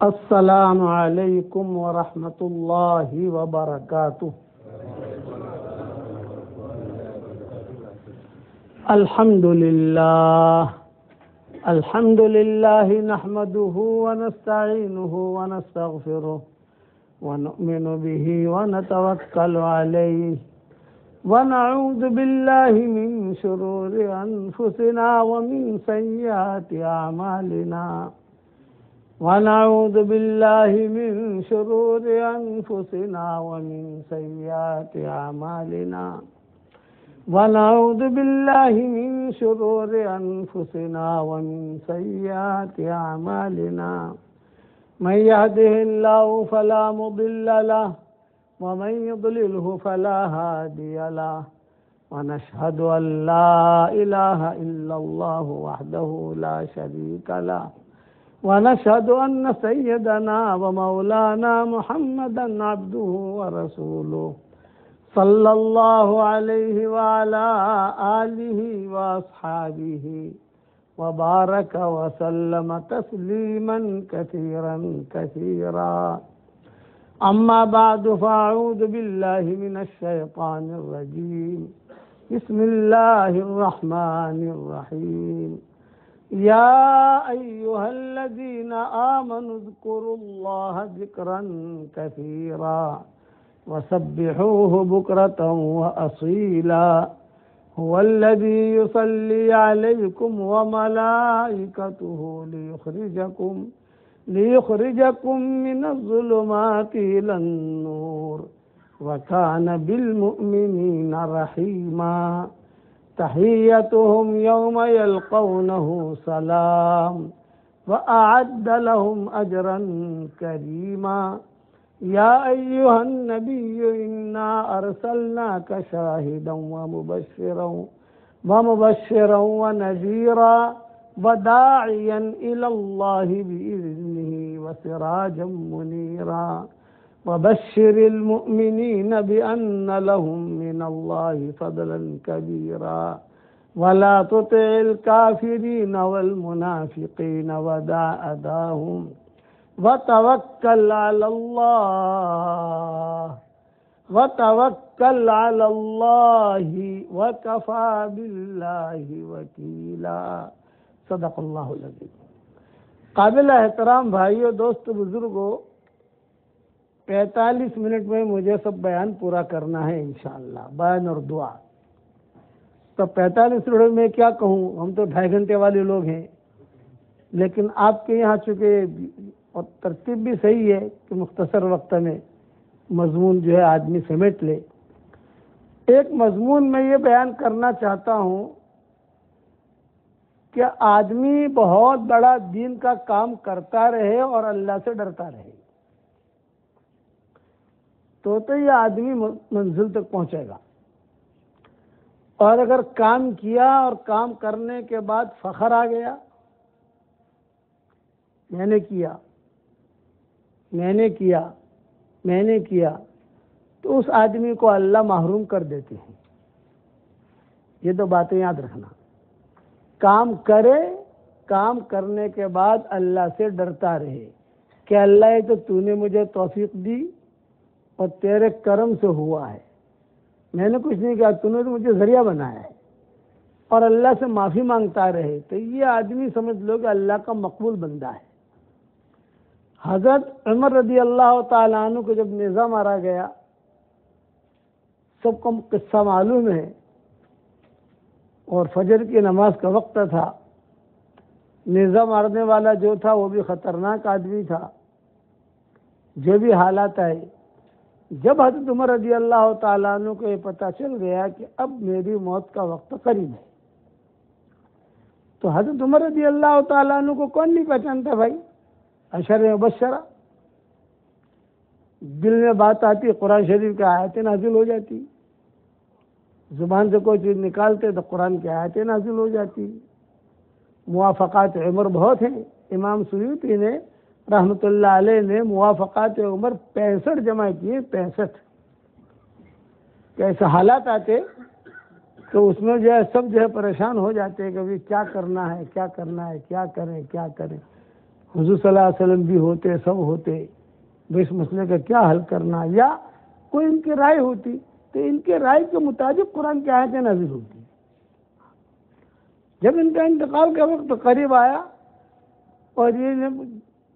السلام علیکم ورحمۃ اللہ وبرکاتہ۔ الحمد للہ نحمده ونستعینه ونستغفره ونؤمن به ونتوکل علیہ ونعوذ باللہ من شرور انفسنا ومن سیئات اعمالنا ونعوذ باللہ من شرور انفسنا ومن سیئات اعمالنا ونعوذ باللہ من شرور انفسنا ومن سیئات اعمالنا من يهده الله فلا مضل له ومن يضلله فلا هادي له ونشهد أن لا إله إلا الله وحده لا شريك له ونشهد أن سيدنا ومولانا محمدا عبده ورسوله صلى الله عليه وعلى آله وأصحابه وبارك وسلم تسليما كثيرا كثيرا أما بعد فأعوذ بالله من الشيطان الرجيم بسم الله الرحمن الرحيم يا أيها الذين آمنوا اذكروا الله ذكرا كثيرا وسبحوه بكرة وأصيلا هو الذي يصلي عليكم وملائكته ليخرجكم من الظلمات إلى النور وكان بالمؤمنين رحيما تحيتهم يوم يلقونه سلام وأعد لهم أجرا كريما يا أيها النبي إنا أرسلناك شاهدا ومبشرا ونذيرا وداعيا إلى الله بإذنه وسراجا منيرا وبشر المؤمنين بأن لهم من الله فضلا كبيرا ولا تطع الكافرين والمنافقين ودع أذاهم وتوكل على الله وكفى بالله وكيلا صدق اللہ العظیم۔ قابل احترام بھائیوں، دوست، بزرگوں، 45 منٹ میں مجھے سب بیان پورا کرنا ہے انشاءاللہ، بیان اور دعا۔ تو 45 منٹ میں کیا کہوں، ہم تو 2.5 گھنٹے والے لوگ ہیں، لیکن آپ کے یہاں چونکہ اور ترتیب بھی صحیح ہے کہ مختصر وقت میں مضمون جو ہے آدمی سمیٹ لے۔ ایک مضمون میں یہ بیان کرنا چاہتا ہوں کہ آدمی بہت بڑا دین کا کام کرتا رہے اور اللہ سے ڈرتا رہے تو یہ آدمی منزل تک پہنچے گا۔ اور اگر کام کیا اور کام کرنے کے بعد فخر آ گیا، میں نے کیا تو اس آدمی کو اللہ محروم کر دیتے ہیں۔ یہ دو باتیں یاد رکھنا۔ کام کرے، کام کرنے کے بعد اللہ سے ڈرتا رہے کہ اللہ یہ تو نے مجھے توفیق دی اور تیرے کرم سے ہوا ہے، میں نے کچھ نہیں کیا، نے تو مجھے ذریعہ بنایا ہے، اور اللہ سے معافی مانگتا رہے، تو یہ آدمی سمجھ لو کہ اللہ کا مقبول بندہ ہے۔ حضرت عمر رضی اللہ تعالیٰ عنہ کو جب نیزہ مارا گیا، سب کو قصہ معلوم ہے، اور فجر کی نماز کا وقت تھا، نیزہ مارنے والا جو تھا وہ بھی خطرناک آدمی تھا، جو بھی حالات آئے۔ جب حضرت عمر رضی اللہ تعالیٰ عنہ کو یہ پتہ چل گیا کہ اب میری موت کا وقت قریب ہے، تو حضرت عمر رضی اللہ تعالیٰ عنہ کو کون نہیں پہچانتا بھائی؟ عشر مبشرہ، دل میں بات آتی، قرآن شریف کی آیتیں نازل ہو جاتی، زبان سے کوئی چیز نکالتے تو قرآن کی آیتیں نازل ہو جاتی۔ موافقات عمر بہت ہیں۔ امام سیوطی نے رحمۃ اللہ علیہ نے موافقات عمر 65 جمع کیے، 65۔ کیسے حالات آتے تو اس میں جو ہے سب جو ہے پریشان ہو جاتے ہیں کہ کیا کرنا ہے، کیا کرنا ہے، کیا کریں کیا کریں۔ حضور صلی اللہ علیہ وسلم بھی ہوتے، سب ہوتے، اس مسئلے کا کیا حل کرنا، یا کوئی ان کی رائے ہوتی تو ان کے رائے کے مطابق قرآن کی آیتیں نازل ہوتی۔ جب ان کا انتقال کا وقت قریب آیا اور یہ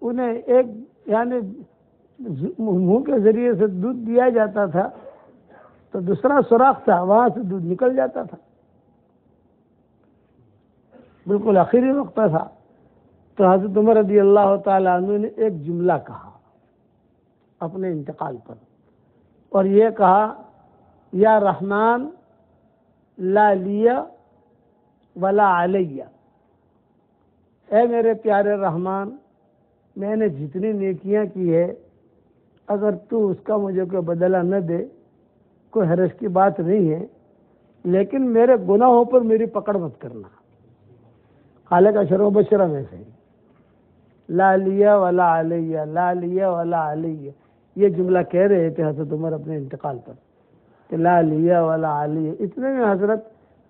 انہیں ایک یعنی منہ کے ذریعے سے دودھ دیا جاتا تھا تو دوسرا سوراخ تھا، وہاں سے دودھ نکل جاتا تھا، بالکل آخری وقت تھا۔ تو حضرت عمر رضی اللہ تعالیٰ عنہ نے ایک جملہ کہا اپنے انتقال پر، اور یہ کہا یا رحمان لا لیا ولا علیہ، اے میرے پیارے رحمان، میں نے جتنی نیکیاں کی ہے اگر تو اس کا مجھے کوئی بدلہ نہ دے کوئی حرج کی بات نہیں ہے، لیکن میرے گناہوں پر میری پکڑ مت کرنا۔ خالق اشر و بشرہ میں سے لا لیا ولا علیہ، لا لیا ولا علیہ، یہ جملہ کہہ رہے تھے حضرت عمر اپنے انتقال پر کہ لا لیا ولا علیہ۔ اتنے میں حضرت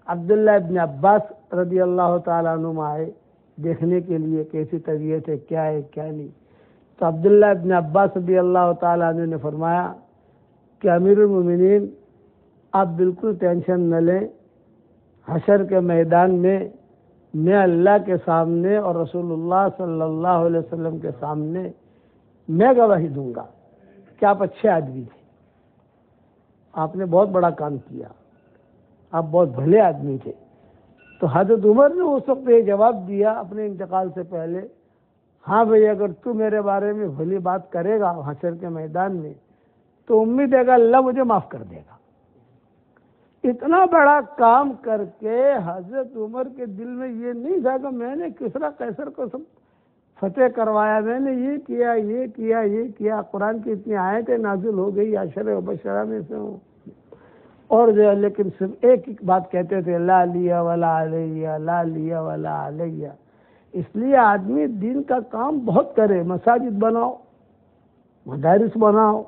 عبداللہ ابن عباس رضی اللہ تعالیٰ عنہ آئے دیکھنے کے لیے کیسی طبیعت ہے، کیا ہے کیا نہیں۔ تو عبداللہ ابن عباس رضی اللہ تعالیٰ عنہ نے فرمایا کہ امیر المومنین آپ بالکل ٹینشن نہ لیں، حشر کے میدان میں اللہ کے سامنے اور رسول اللہ صلی اللہ علیہ وسلم کے سامنے میں گواہی دوں گا کہ آپ اچھے آدمی تھے، آپ نے بہت بڑا کام کیا، آپ بہت بھلے آدمی تھے۔ تو حضرت عمر نے اس وقت یہ جواب دیا اپنے انتقال سے پہلے، ہاں بھئی اگر تو میرے بارے میں بھلی بات کرے گا حشر کے میدان میں تو امید ہے کہ اللہ مجھے معاف کر دے گا۔ اتنا بڑا کام کر کے حضرت عمر کے دل میں یہ نہیں تھا کہ میں نے کسریٰ قیصر کو سب فتح کروایا، میں نے یہ کیا یہ کیا یہ کیا، قرآن کی اتنی آیتیں نازل ہو گئی عشر و بشرہ میں سے ہوں، اور جو ہے لیکن صرف ایک بات کہتے تھے لا لیا ولا علیہ، لا لیا ولا علیہ۔ اس لیے آدمی دین کا کام بہت کرے، مساجد بناؤ، مدارس بناؤ،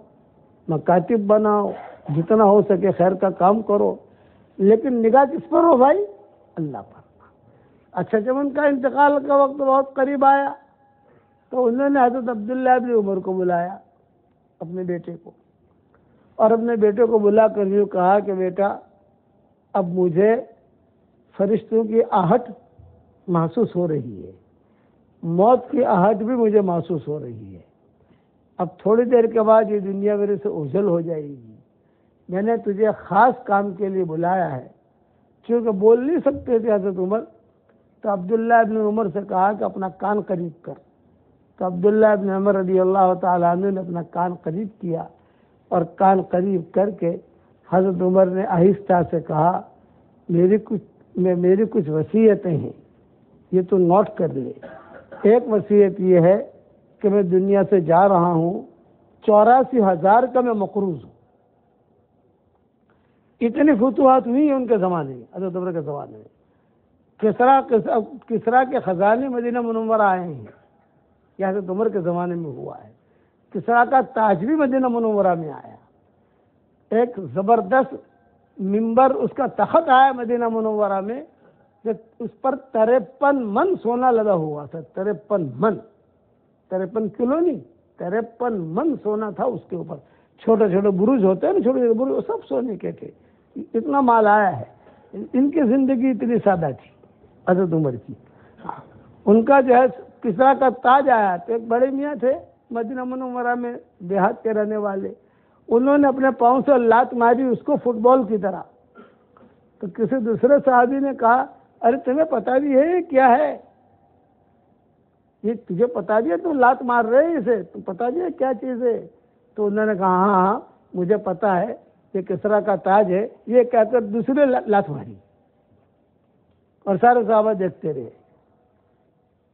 مکاتب بناؤ، جتنا ہو سکے خیر کا کام کرو، لیکن نگاہ کس پر ہو بھائی؟ اللہ پر۔ اچھا جب ان کا انتقال کا وقت بہت قریب آیا تو انہوں نے حضرت عبداللہ ابن عمر کو بلایا، اپنے بیٹے کو، اور اپنے بیٹے کو بلا کر یوں کہا کہ بیٹا اب مجھے فرشتوں کی آہٹ محسوس ہو رہی ہے، موت کی آہٹ بھی مجھے محسوس ہو رہی ہے، اب تھوڑی دیر کے بعد یہ دنیا میرے سے اوجھل ہو جائے گی، میں نے تجھے خاص کام کے لیے بلایا ہے۔ چونکہ بول نہیں سکتے تھے حضرت عمر، تو عبداللہ ابن عمر سے کہا کہ اپنا کان قریب کر۔ تو عبداللہ ابن عمر رضی اللہ تعالیٰ عنہ نے اپنا کان قریب کیا، اور کان قریب کر کے حضرت عمر نے آہستہ سے کہا میری کچھ وصیتیں ہیں، یہ تو نوٹ کر لے۔ ایک وصیت یہ ہے کہ میں دنیا سے جا رہا ہوں، 84,000 کا میں مقروض ہوں۔ اتنی فتوحات ہوئی ہیں ان کے زمانے میں، حضرت عمر کے زمانے میں۔ کسریٰ کے خزانے مدینہ منورہ آئے ہیں، یہ حضرت عمر کے زمانے میں ہوا ہے۔ کسریٰ کا تاج بھی مدینہ منورہ میں آیا، ایک زبردست ممبر اس کا تخت آیا مدینہ منورہ میں، جب اس پر 53 من سونا لگا ہوا تھا، 53 من، 53 کلو نہیں، 53 من سونا تھا اس کے اوپر۔ چھوٹے چھوٹے برج ہوتے ہیں نا، چھوٹے چھوٹے برج، سب سونے کے تھے۔ اتنا مال آیا ہے۔ ان کی زندگی اتنی سادہ تھی حضرت عمر کی۔ ان کا جو ہے کسریٰ کا تاج آیا، تو ایک بڑے میاں تھے مدینہ منورہ میں دیہات کے رہنے والے، انہوں نے اپنے پاؤں سے لات ماری اس کو فٹ بال کی طرح۔ تو کسی دوسرے صحابی نے کہا ارے تمہیں پتا بھی ہے یہ کیا ہے؟ یہ تجھے پتا بھی ہے تم لات مار رہے اسے، تم پتا بھی ہے کیا چیز ہے؟ تو انہوں نے کہا ہاں مجھے پتا ہے یہ کسریٰ کا تاج ہے، یہ کہہ کر دوسرے لات ماری، اور سارے صحابہ دیکھتے رہے۔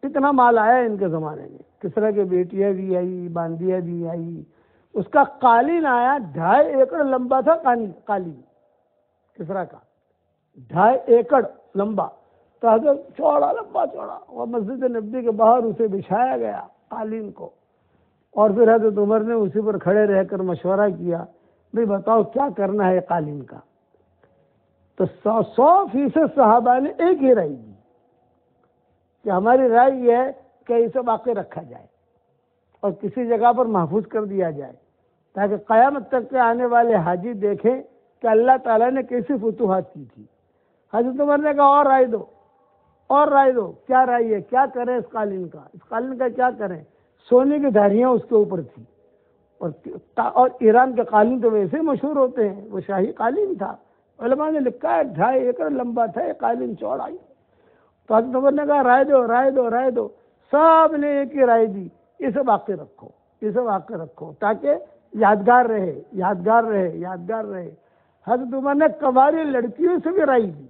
اتنا مال آیا ان کے زمانے میں۔ کسریٰ کی بیٹیاں بھی آئی، باندیاں بھی آئی، اس کا قالین آیا 2.5 ایکڑ لمبا تھا، قالین کسریٰ کا 2.5 ایکڑ لمبا، تو حضرت چوڑا لمبا چوڑا، اور مسجد نبوی کے باہر اسے بچھایا گیا قالین کو، اور پھر حضرت عمر نے اسی پر کھڑے رہ کر مشورہ کیا بھئی بتاؤ کیا کرنا ہے قالین کا۔ تو 100% صحابہ نے ایک ہی رائے دی کہ ہماری رائے یہ ہے کہ اسے باقی رکھا جائے اور کسی جگہ پر محفوظ کر دیا جائے، تاکہ قیامت تک کے آنے والے حاجی دیکھیں کہ اللہ تعالیٰ نے کیسی فتوحات کی تھی۔ حضرت عمر نے کہا اور رائے دو، اور رائے دو، کیا رائے ہے، کیا کریں اس قالین کا کیا کریں؟ سونے کی دھاریاں اس کے اوپر تھی، اور ایران کے قالین تو ویسے مشہور ہوتے ہیں، وہ شاہی قالین تھا، علماء نے لکھا ہے 2.5 ایکڑ لمبا تھا یہ قالین، چوڑائی۔ تو حضرت عمر نے کہا رائے دو رائے دو رائے دو، سب نے ایک ہی رائے دی، اسے باقی رکھو، اسے باقی رکھو، تاکہ یادگار رہے، یادگار رہے، یادگار رہے۔ حضرت عمر نے کباری لڑکیوں سے بھی رائے دی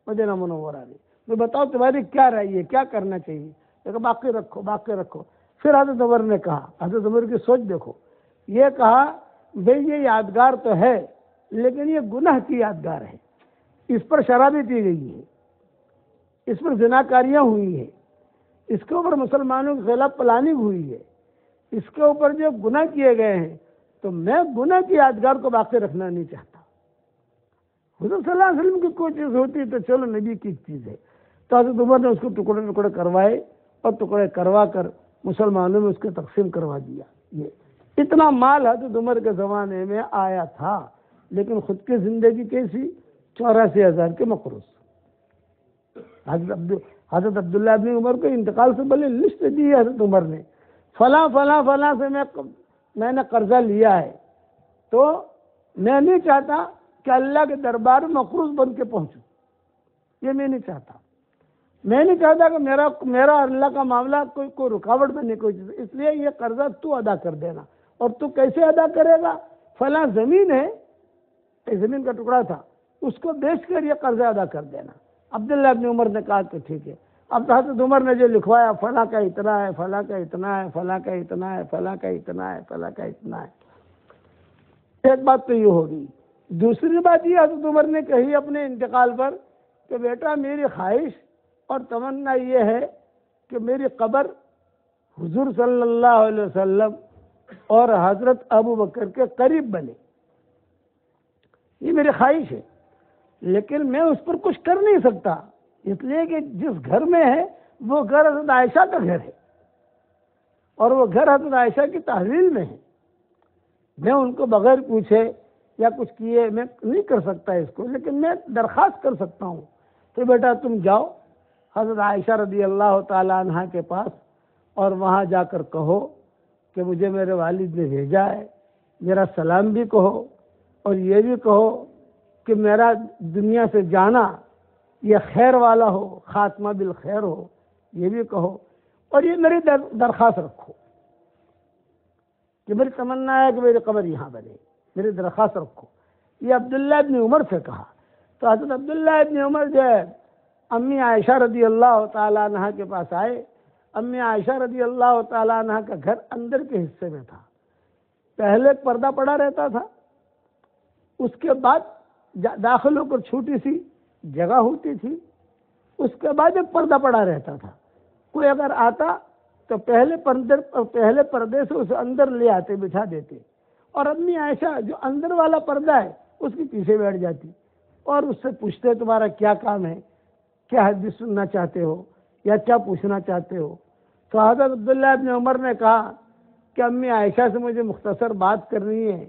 مدینہ منورہ میں، میں بتاؤ تمہاری کیا رائے ہے، کیا کرنا چاہیے؟ لیکن باقی رکھو، باقی رکھو۔ پھر حضرت عمر نے کہا، حضرت عمر کی سوچ دیکھو، یہ کہا بھئی یہ یادگار تو ہے لیکن یہ گناہ کی یادگار ہے، اس پر شرابی پی گئی ہے، اس پر زناکاریاں ہوئی ہیں، اس کے اوپر مسلمانوں کے خلاف پلاننگ ہوئی ہے، اس کے اوپر جو گناہ کیے گئے ہیں، تو میں گناہ کی یادگار کو باقی رکھنا نہیں چاہتا۔ حضور صلی اللہ علیہ وسلم کی کوئی چیز ہوتی تو چلو نبی کی چیز ہے، تو حضرت عمر نے اس کو ٹکڑے ٹکڑے کروائے اور ٹکڑے کروا کر مسلمانوں میں اس کو تقسیم کروا دیا۔ یہ اتنا مال حضرت عمر کے زمانے میں آیا تھا، لیکن خود کی زندگی کیسی؟ 84,000 کے مقروض۔ حضرت عبداللہ ابن عمر کو انتقال سے پہلے لسٹ دی ہے حضرت عمر نے، فلاں فلاں فلاں سے میں نے قرضہ لیا ہے، تو میں نہیں چاہتا کہ اللہ کے دربار میں مقروض بن کے پہنچوں، یہ میں نہیں چاہتا، میں نہیں چاہتا کہ میرا اللہ کا معاملہ کوئی رکاوٹ بنے، کوئی چیز، اس لیے یہ قرضہ تو ادا کر دینا۔ اور تو کیسے ادا کرے گا؟ فلاں زمین ہے، ایک زمین کا ٹکڑا تھا، اس کو بیچ کر یہ قرضہ ادا کر دینا۔ عبداللہ ابن عمر نے کہا کہ ٹھیک ہے۔ اب حضرت عمر نے جو لکھوایا، فلاں کا اتنا ہے، فلاں کا اتنا ہے، فلاں کا اتنا ہے، فلاں کا اتنا ہے، فلاں کا اتنا ہے۔ ایک بات تو یہ ہوگی۔ دوسری بات یہ حضرت عمر نے کہی اپنے انتقال پر کہ بیٹا میری خواہش اور تمنا یہ ہے کہ میری قبر حضور صلی اللہ علیہ وسلم اور حضرت ابو بکر کے قریب بنے، یہ میری خواہش ہے، لیکن میں اس پر کچھ کر نہیں سکتا، اس لیے کہ جس گھر میں ہے وہ گھر حضرت عائشہ کا گھر ہے، اور وہ گھر حضرت عائشہ کی تحویل میں ہے، میں ان کو بغیر پوچھے یا کچھ کیے میں نہیں کر سکتا اس کو، لیکن میں درخواست کر سکتا ہوں کہ بیٹا تم جاؤ حضرت عائشہ رضی اللہ تعالیٰ عنہ کے پاس، اور وہاں جا کر کہو کہ مجھے میرے والد نے بھیجا ہے، میرا سلام بھی کہو، اور یہ بھی کہو کہ میرا دنیا سے جانا یہ خیر والا ہو، خاتمہ بالخیر ہو، یہ بھی کہو، اور یہ میری درخواست رکھو کہ میری تمنا ہے کہ میری قبر یہاں بنے، میری درخواست رکھو۔ یہ عبداللہ ابن عمر سے کہا۔ تو حضرت عبداللہ ابن عمر جو ہے امی عائشہ رضی اللہ تعالیٰ عنہ کے پاس آئے۔ امی عائشہ رضی اللہ تعالیٰ عنہ کا گھر اندر کے حصے میں تھا، پہلے پردہ پڑا رہتا تھا، اس کے بعد داخل ہو کر چھوٹی سی جگہ ہوتی تھی، اس کے بعد ایک پردہ پڑا رہتا تھا۔ کوئی اگر آتا تو پہلے پردے سے اسے اندر لے آتے، بٹھا دیتے، اور امی عائشہ جو اندر والا پردہ ہے اس کے پیچھے بیٹھ جاتی اور اس سے پوچھتے تمہارا کیا کام ہے، کیا حدیث سننا چاہتے ہو یا کیا پوچھنا چاہتے ہو؟ تو حضرت عبداللہ ابن عمر نے کہا کہ امی عائشہ سے مجھے مختصر بات کرنی ہے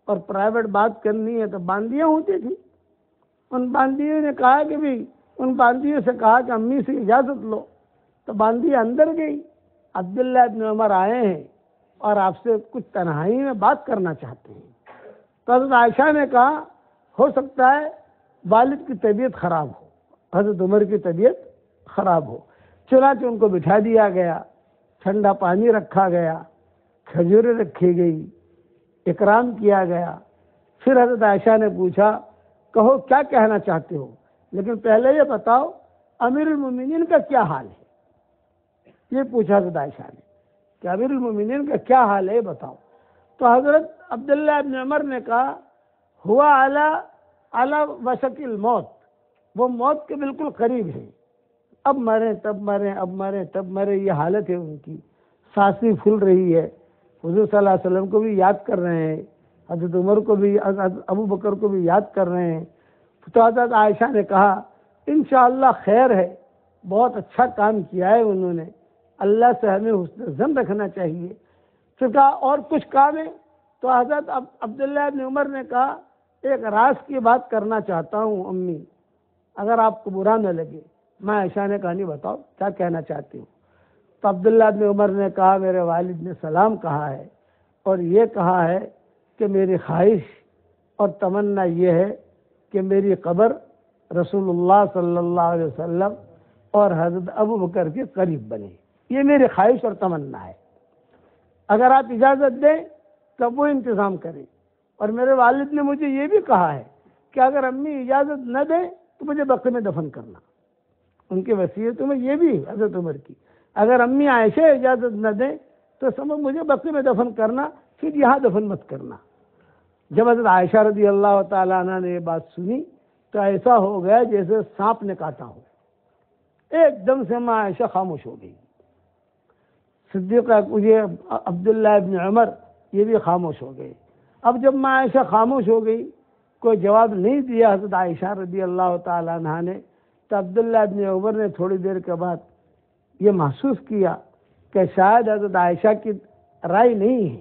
اور پرائیویٹ بات کرنی ہے۔ تو باندیاں ہوتی تھی، ان باندیوں نے کہا کہ بھی ان باندیوں سے کہا کہ امی سے اجازت لو، تو باندی اندر گئی۔ عبداللہ ابن عمر آئے ہیں اور آپ سے کچھ تنہائی میں بات کرنا چاہتے ہیں۔ تو حضرت عائشہ نے کہا ہو سکتا ہے والد کی طبیعت خراب ہو، حضرت عمر کی طبیعت خراب ہو۔ چنانچہ ان کو بٹھا دیا گیا، ٹھنڈا پانی رکھا گیا، کھجوریں رکھی گئی، اکرام کیا گیا۔ پھر حضرت عائشہ نے پوچھا کہو کیا کہنا چاہتے ہو، لیکن پہلے یہ بتاؤ امیر المومنین کا کیا حال ہے۔ یہ پوچھا حضرت عائشہ نے کہ امیر المومنین کا کیا حال ہے بتاؤ۔ تو حضرت عبداللہ ابن عمر نے کہا ہوا اعلی وشک الموت، وہ موت کے بالکل قریب ہے، اب مریں تب مریں، اب مریں تب مریں، یہ حالت ہے ان کی، سانسیں پھول رہی ہے۔ حضور صلی اللہ علیہ وسلم کو بھی یاد کر رہے ہیں، حضرت عمر کو بھی، حضرت ابو بکر کو بھی یاد کر رہے ہیں۔ تو حضرت عائشہ نے کہا انشاءاللہ خیر ہے، بہت اچھا کام کیا ہے انہوں نے، اللہ سے ہمیں حسن ظن رکھنا چاہیے۔ پھر کہا اور کچھ کام ہے؟ تو حضرت عبداللہ ابن عمر نے کہا ایک راز کی بات کرنا چاہتا ہوں امی، اگر آپ کو برا نہ لگے۔ میں عائشہ نے کہا نہیں بتاؤ کیا کہنا چاہتی ہوں۔ تو عبداللہ ابن عمر نے کہا میرے والد نے سلام کہا ہے اور یہ کہا ہے کہ میری خواہش اور تمنا یہ ہے کہ میری قبر رسول اللہ صلی اللہ علیہ وسلم اور حضرت ابو بکر کے قریب بنے، یہ میری خواہش اور تمنا ہے، اگر آپ اجازت دیں تب وہ انتظام کریں۔ اور میرے والد نے مجھے یہ بھی کہا ہے کہ اگر امی اجازت نہ دیں تو مجھے بقیع میں دفن کرنا۔ ان کی وصیتوں میں یہ بھی حضرت عمر کی، اگر امی عائشہ اجازت نہ دیں تو سمجھ مجھے بقیع میں دفن کرنا، پھر یہاں دفن مت کرنا۔ جب حضرت عائشہ رضی اللہ تعالیٰ عنہ نے یہ بات سنی تو ایسا ہو گیا جیسے سانپ نے کاٹا ہو، ایک دم سے ماں عائشہ خاموش ہو گئی۔ صدیق عبداللہ ابن عمر یہ بھی خاموش ہو گئے۔ اب جب ماں عائشہ خاموش ہو گئی، کوئی جواب نہیں دیا حضرت عائشہ رضی اللہ تعالیٰ عنہ نے، تو عبداللہ ابن عمر نے تھوڑی دیر کے بعد یہ محسوس کیا کہ شاید حضرت عائشہ کی رائے نہیں ہے،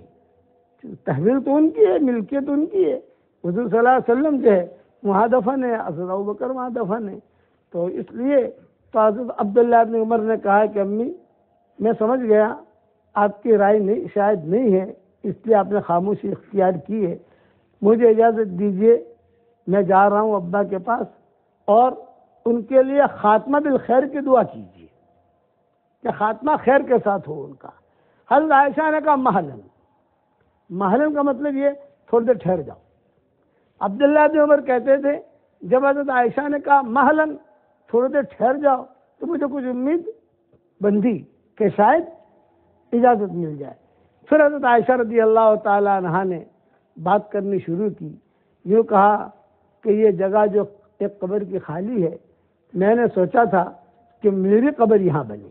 تحویل تو ان کی ہے، ملکیت ان کی ہے، حضور صلی اللہ علیہ وسلم جو ہے وہاں دفن ہے، حضرت ابوبکر وہاں دفن ہے، تو اس لیے تو حضرت عبداللہ ابن عمر نے کہا کہ امی میں سمجھ گیا آپ کی رائے نہیں شاید نہیں ہے، اس لیے آپ نے خاموشی اختیار کی ہے، مجھے اجازت دیجیے میں جا رہا ہوں ابا کے پاس، اور ان کے لیے خاتمہ بالخیر کی دعا کیجیے کہ خاتمہ خیر کے ساتھ ہو ان کا۔ حضرت عائشہ نے کہا محلن، محلن کا مطلب یہ تھوڑی دیر ٹھہر جاؤ۔ عبداللہ بن عمر کہتے تھے جب حضرت عائشہ نے کہا محلن تھوڑی دیر ٹھہر جاؤ تو مجھے کچھ امید بندھی کہ شاید اجازت مل جائے۔ پھر حضرت عائشہ رضی اللہ تعالیٰ عنہا نے بات کرنی شروع کی، یوں کہا کہ یہ جگہ جو ایک قبر کی خالی ہے، میں نے سوچا تھا کہ میری قبر یہاں بنے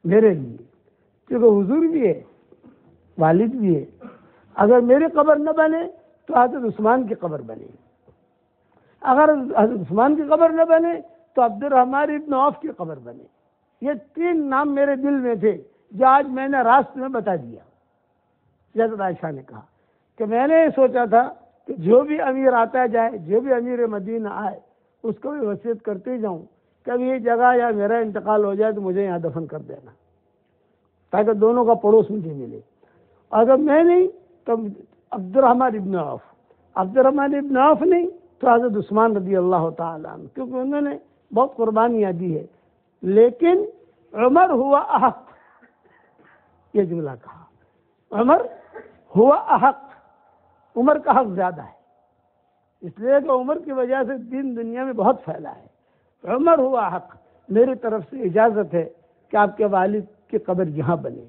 میرے لیے، کیونکہ حضور بھی ہے والد بھی ہے، اگر میری قبر نہ بنے تو حضرت عثمان کی قبر بنے، اگر حضرت عثمان کی قبر نہ بنے تو عبد الرحمن ابن عوف کی قبر بنے۔ یہ تین نام میرے دل میں تھے جو آج میں نے راست میں بتا دیا۔ حضرت عائشہ نے کہا کہ میں نے سوچا تھا کہ جو بھی امیر آتا جائے، جو بھی امیر مدینہ آئے، اس کو بھی وصیت کرتے جاؤں کہ اب یہ جگہ یا میرا انتقال ہو جائے تو مجھے یہاں دفن کر دینا، تاکہ دونوں کا پڑوس مجھے ملے، اگر میں نہیں تو عبد الرحمن ابن عوف نہیں تو حضرت عثمان رضی اللہ تعالیٰ عنہ، کیونکہ انہوں نے بہت قربانیاں دی ہے، لیکن عمر ہوا احق، یہ جملہ کہا، عمر ہوا احق، عمر کا حق زیادہ ہے، اس لیے کہ عمر کی وجہ سے دین دنیا میں بہت پھیلا ہے۔ عمر ہوا حق، میری طرف سے اجازت ہے کہ آپ کے والد کی قبر یہاں بنے۔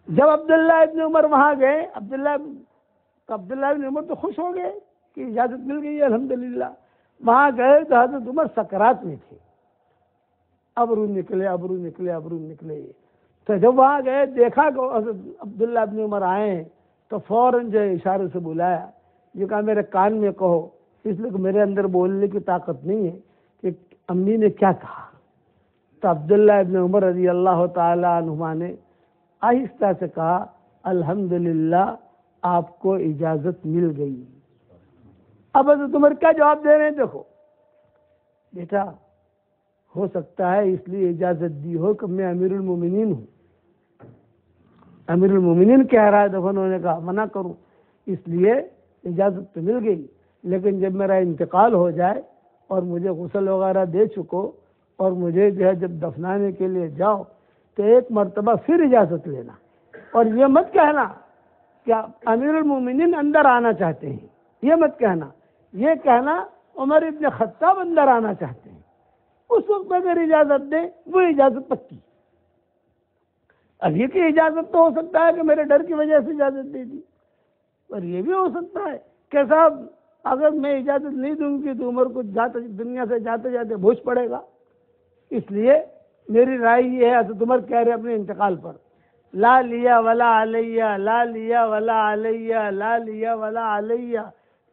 جب عبداللہ ابن عمر وہاں گئے، عبداللہ ابن عمر تو خوش ہو گئے کہ اجازت مل گئی الحمدللہ۔ وہاں گئے تو حضرت عمر سکرات میں تھے، ابرو نکلے۔ تو جب وہاں گئے دیکھا کہ حضرت عبداللہ ابن عمر آئے ہیں تو فوراً جو اشارے سے بلایا، یہ کہا میرے کان میں کہو، اس لیے کہ میرے اندر بولنے کی طاقت نہیں ہے کہ امی نے کیا کہا۔ تو عبداللہ ابن عمر رضی اللہ تعالیٰ عنہما نے آہستہ سے کہا الحمدللہ آپ کو اجازت مل گئی۔ اب حضرت عمر کیا جواب دے رہے ہیں؟ دیکھو بیٹا، ہو سکتا ہے اس لیے اجازت دی ہو کہ میں امیر المومنین ہوں، امیر المومنین کہہ رہا ہے دفن ہونے کا، منع کروں، اس لیے اجازت تو مل گئی، لیکن جب میرا انتقال ہو جائے اور مجھے غسل وغیرہ دے چکو اور مجھے جو ہے جب دفنانے کے لیے جاؤ تو ایک مرتبہ پھر اجازت لینا، اور یہ مت کہنا کہ امیر المومنین اندر آنا چاہتے ہیں، یہ مت کہنا، یہ کہنا عمر ابن خطاب اندر آنا چاہتے ہیں، اس وقت اگر اجازت دیں وہ اجازت پکی۔ اب یہ کہ اجازت تو ہو سکتا ہے کہ میرے ڈر کی وجہ سے اجازت دے دی، اور یہ بھی ہو سکتا ہے کہ صاحب اگر میں اجازت نہیں دوں گی تو عمر کو دنیا سے جاتے جاتے بوجھ پڑے گا، اس لیے میری رائے یہ ہے، حضرت عمر کہہ رہے اپنے انتقال پر، لا لیا ولا علیہ، لا لیا ولا علیہ، لا لیا ولا علیہ،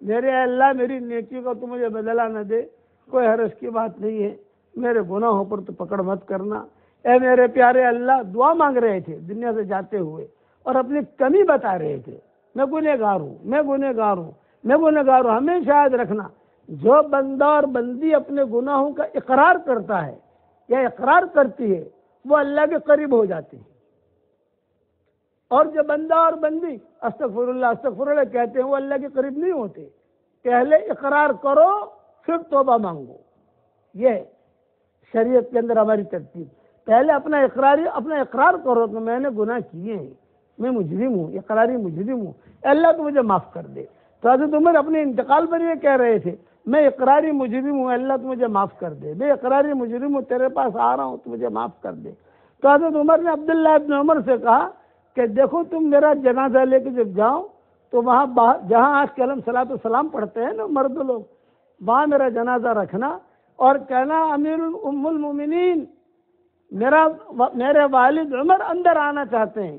میرے اللہ میری نیکی کا تو مجھے بدلہ نہ دے، کوئی حرج کی بات نہیں ہے، میرے گناہوں پر تو پکڑ مت کرنا، اے میرے پیارے اللہ، دعا مانگ رہے تھے دنیا سے جاتے ہوئے اور اپنی کمی بتا رہے تھے، میں گنہگار ہوں، میں گنہگار ہوں، میں گنہگار ہوں۔ ہمیشہ یاد رکھنا، جو بندہ اور بندی اپنے گناہوں کا اقرار کرتا ہے یا اقرار کرتی ہے وہ اللہ کے قریب ہو جاتے ہیں، اور جو بندہ اور بندی استغفر اللہ کہتے ہیں وہ اللہ کے قریب نہیں ہوتے۔ پہلے اقرار کرو پھر توبہ مانگو، یہ شریعت کے اندر ہماری ترتیب۔ پہلے اپنا اقرار کرو کہ میں نے گناہ کیے ہیں، میں مجرم ہوں، اقراری مجرم ہوں، اللہ تو مجھے معاف کر دے۔ تو حضرت عمر اپنے انتقال پر یہ کہہ رہے تھے، میں اقراری مجرم ہوں، اللہ تو مجھے معاف کر دے، میں اقراری مجرم ہوں، تیرے پاس آ رہا ہوں تو مجھے معاف کر دے۔ تو حضرت عمر نے عبداللہ ابن عمر سے کہا کہ دیکھو تم میرا جنازہ لے کے جب جاؤ تو وہاں جہاں آج کلم صلاۃ السلام پڑھتے ہیں نا مرد لوگ، وہاں میرا جنازہ رکھنا اور کہنا امیر ام المومنین میرے والد عمر اندر آنا چاہتے ہیں،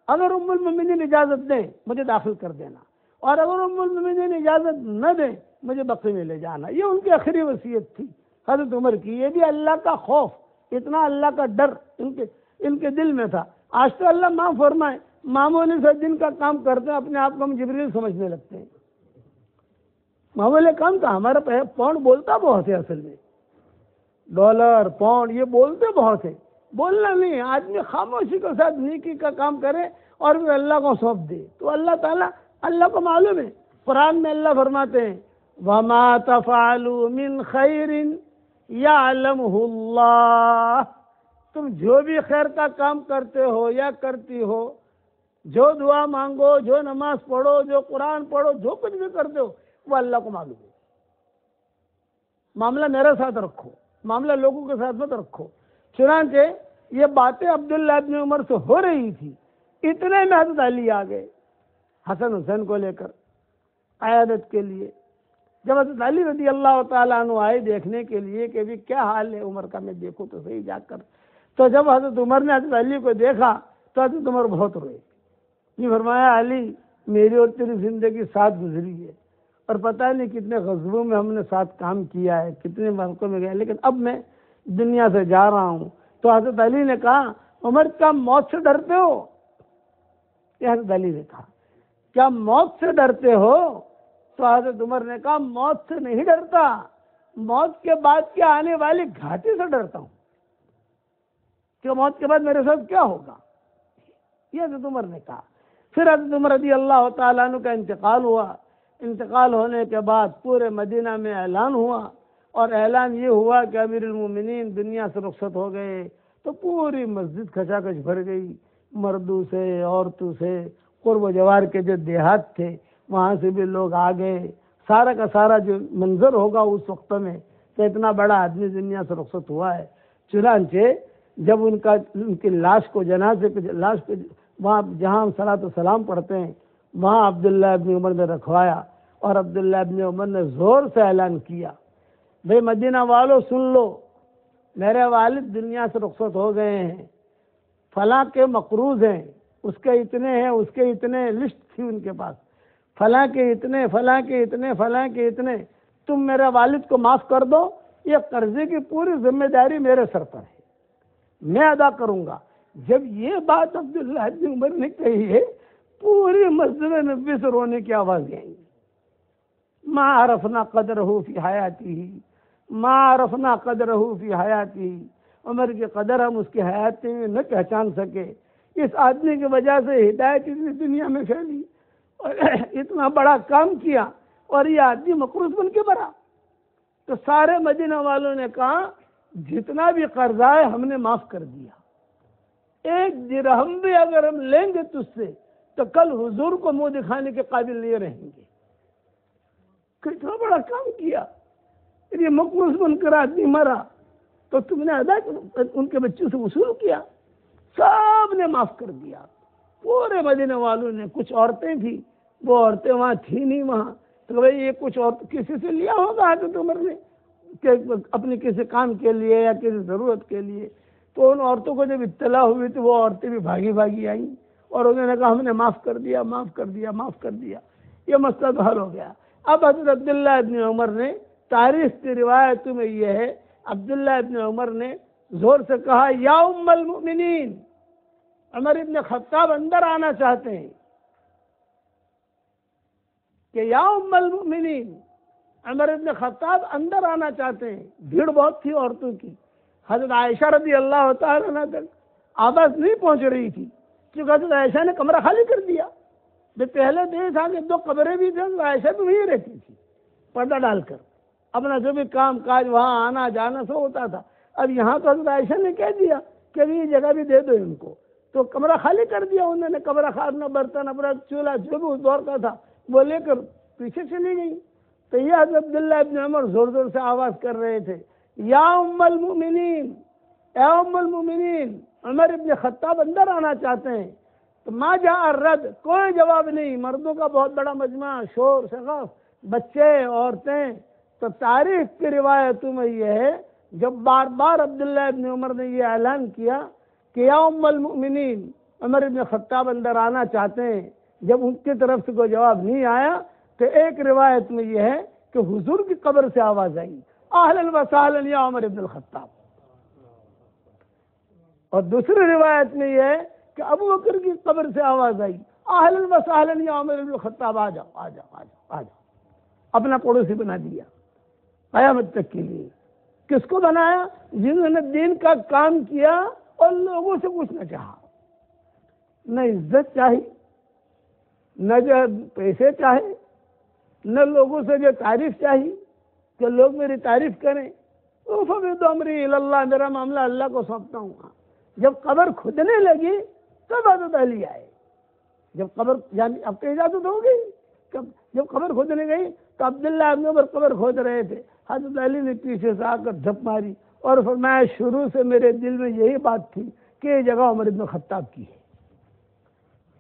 اگر ام المومنین اجازت دیں مجھے داخل کر دینا، اور اگر ام المومنین اجازت نہ دیں مجھے بقی میں لے جانا۔ یہ ان کی آخری وصیت تھی حضرت عمر کی۔ یہ بھی اللہ کا خوف، اتنا اللہ کا ڈر ان کے دل میں تھا۔ آج تو اللہ معاف فرمائے، معمولی سے دن کا کام کرتے ہیں اپنے آپ کو ہم جبریل سمجھنے لگتے ہیں۔ معمولی کام کا ہمارا پاؤنڈ بولتا بہت ہے، اصل میں ڈالر پاؤنڈ یہ بولتے بہت ہے، بولنا نہیں ہے۔ آدمی خاموشی کے ساتھ نیکی کا کام کرے اور پھر اللہ کو سونپ دے تو اللہ تعالیٰ، اللہ کو معلوم ہے۔ قرآن میں اللہ فرماتے ہیں وَمَا تَفْعَلُوا مِنْ خَيْرٍ يَعْلَمُهُ اللَّهُ، تم جو بھی خیر کا کام کرتے ہو یا کرتی ہو، جو دعا مانگو، جو نماز پڑھو، جو قرآن پڑھو، جو کچھ بھی کرتے ہو وہ اللہ کو معلوم ہے۔ معاملہ میرے ساتھ رکھو، معاملہ لوگوں کے ساتھ مت رکھو۔ چنانچہ یہ باتیں عبداللہ ابن عمر سے ہو رہی تھی، اتنے میں حضرت علی آ گئے حسن حسین کو لے کر عیادت کے لیے۔ جب حضرت علی رضی اللہ تعالیٰ عنہ آئے دیکھنے کے لیے کہ بھی کیا حال ہے عمر کا، میں دیکھوں تو صحیح جا کر، تو جب حضرت عمر نے حضرت علی کو دیکھا تو حضرت عمر بہت روئے۔ یہ فرمایا علی میری اور تیری زندگی ساتھ گزری ہے اور پتہ نہیں کتنے غزووں میں ہم نے ساتھ کام کیا ہے، کتنے ملکوں میں گئے، لیکن اب میں دنیا سے جا رہا ہوں۔ تو حضرت علی نے کہا عمر کیا موت سے ڈرتے ہو؟ یہ حضرت علی نے کہا کیا موت سے ڈرتے ہو؟ تو حضرت عمر نے کہا موت سے نہیں ڈرتا، موت کے بعد کیا آنے والی گھاٹی سے ڈرتا ہوں کہ موت کے بعد میرے ساتھ کیا ہوگا، یہ حضرت عمر نے کہا۔ پھر حضرت عمر رضی اللہ تعالیٰ عنہ کا انتقال ہوا۔ انتقال ہونے کے بعد پورے مدینہ میں اعلان ہوا، اور اعلان یہ ہوا کہ امیر المومنین دنیا سے رخصت ہو گئے۔ تو پوری مسجد کھچا کھچ بھر گئی، مردوں سے، عورتوں سے، قرب و جوار کے جو دیہات تھے وہاں سے بھی لوگ آ گئے۔ سارا کا سارا جو منظر ہوگا اس وقت میں کہ اتنا بڑا آدمی دنیا سے رخصت ہوا ہے۔ چنانچہ جب ان کی لاش کو لاش کو وہاں جہاں ہم صلاۃ السلام پڑھتے ہیں وہاں عبداللہ ابن عمر نے رکھوایا، اور عبداللہ ابن عمر نے زور سے اعلان کیا بھئی مدینہ والوں سن لو، میرے والد دنیا سے رخصت ہو گئے ہیں، فلاں کے مقروض ہیں، اس کے اتنے ہیں، اس کے اتنے، لسٹ تھی ان کے پاس، فلاں کے اتنے، فلاں کے اتنے، فلاں کے اتنے، تم میرے والد کو معاف کر دو، یہ قرضے کی پوری ذمہ داری میرے سر پر ہے، میں ادا کروں گا۔ جب یہ بات عبداللہ ابن عمر نے کہی ہے پوری مسجد نبی سے رونے کی آوازیں آئیں، ما عرفنا قدرہ فی حیاتی، ما عرفنا قدرہ فی حیاتی، عمر کی قدر ہم اس کی حیات میں نہ پہچان سکے۔ اس آدمی کی وجہ سے ہدایت اتنی دنیا میں پھیلی اور اتنا بڑا کام کیا، اور یہ آدمی مقروض بن کے بھرا۔ تو سارے مدینہ والوں نے کہا جتنا بھی قرضہ ہے ہم نے معاف کر دیا، ایک درہم بھی اگر ہم لیں گے تجھ سے تو کل حضور کو منہ دکھانے کے قابل نہیں رہیں گے۔ کتنا بڑا کام کیا، یہ مقروض بن کر آدمی مرا تو تم نے ادا ان کے بچوں سے وصول کیا، سب نے معاف کر دیا۔ پورے مدینہ والوں نے، کچھ عورتیں تھیں، وہ عورتیں وہاں تھیں نہیں وہاں، تو بھائی یہ کچھ اور کسی سے لیا ہوگا حضرت عمر نے کہ اپنے کسی کام کے لیے یا کسی ضرورت کے لیے، تو ان عورتوں کو جب اطلاع ہوئی تو وہ عورتیں بھی بھاگی بھاگی آئیں اور انہوں نے کہا ہم نے معاف کر دیا، معاف کر دیا، معاف کر دیا۔ یہ مسئلہ تو حل ہو گیا۔ اب حضرت عبداللہ ابن عمر نے، تاریخ کی روایت میں یہ ہے، عبداللہ ابن عمر نے زور سے کہا یا ام المؤمنین، عمر ابن خطاب اندر آنا چاہتے ہیں کہ یا ام المؤمنین، عمر ابن خطاب اندر آنا چاہتے ہیں۔ بھیڑ بہت تھی عورتوں کی، حضرت عائشہ رضی اللہ تعالی عنہ تک آواز نہیں پہنچ رہی تھی، کیونکہ حضرت عائشہ نے کمرہ خالی کر دیا۔ پہلے دن تھا کہ 2 قبریں بھی تھیں، عائشہ بھی وہیں رہتی تھی پردہ ڈال کر، اپنا جو بھی کام کاج وہاں آنا جانا سب ہوتا تھا۔ اب یہاں تو حضرت عائشہ نے کہہ دیا کہ یہ جگہ بھی دے دو ان کو، تو کمرہ خالی کر دیا انہوں نے، کمرہ خالی، برتن، اپنا چولہا جو بھی اس دور کا تھا وہ لے کر پیچھے چلی گئی۔ تو یہ حضرت عبداللہ ابن عمر زور زور سے آواز کر رہے تھے یا ام المؤمنین، اے ام المؤمنین، عمر ابن خطاب اندر آنا چاہتے ہیں۔ تو ما جاء الرد، کوئی جواب نہیں، مردوں کا بہت بڑا مجمع، شور شغف، بچے، عورتیں۔ تو تاریخ کی روایتوں میں یہ ہے جب بار بار عبداللہ ابن عمر نے یہ اعلان کیا کہ یا ام المؤمنین، عمر ابن خطاب اندر آنا چاہتے ہیں، جب ان کی طرف سے کوئی جواب نہیں آیا تو ایک روایت میں یہ ہے کہ حضور کی قبر سے آواز آئی اہلا وسہلا یا عمر ابن الخطاب، اور دوسری روایت میں یہ ہے کہ ابو بکر کی قبر سے آواز آئی اہلا وسہلا یا عمر ابن الخطاب، آ جاؤ آ جاؤ آ جاؤ آ جاؤ۔ اپنا پڑوسی بنا دیا قیامت تک کے لیے۔ کس کو بنایا؟ جنہوں نے دین کا کام کیا اور لوگوں سے کچھ نہ چاہا، نہ عزت چاہی، نہ جو پیسے چاہے، نہ لوگوں سے جو تعریف چاہی کہ لوگ میری تعریف کریں۔ فَفَوِّضْتُ أَمْرِي إِلَى اللَّهِ، میرا معاملہ اللہ کو سونپتا ہوں۔ جب قبر کھودنے لگی تب حضرت علی آئے۔ جب قبر یعنی اب تو اجازت ہو گئی، جب قبر کھودنے گئی تو عبداللہ ابن عمر قبر کھود رہے تھے، حضرت علی نے پیچھے سے آ کر جھپ ماری اور فرمایا شروع سے میرے دل میں یہی بات تھی کہ یہ جگہ عمر ابن خطاب کی ہے،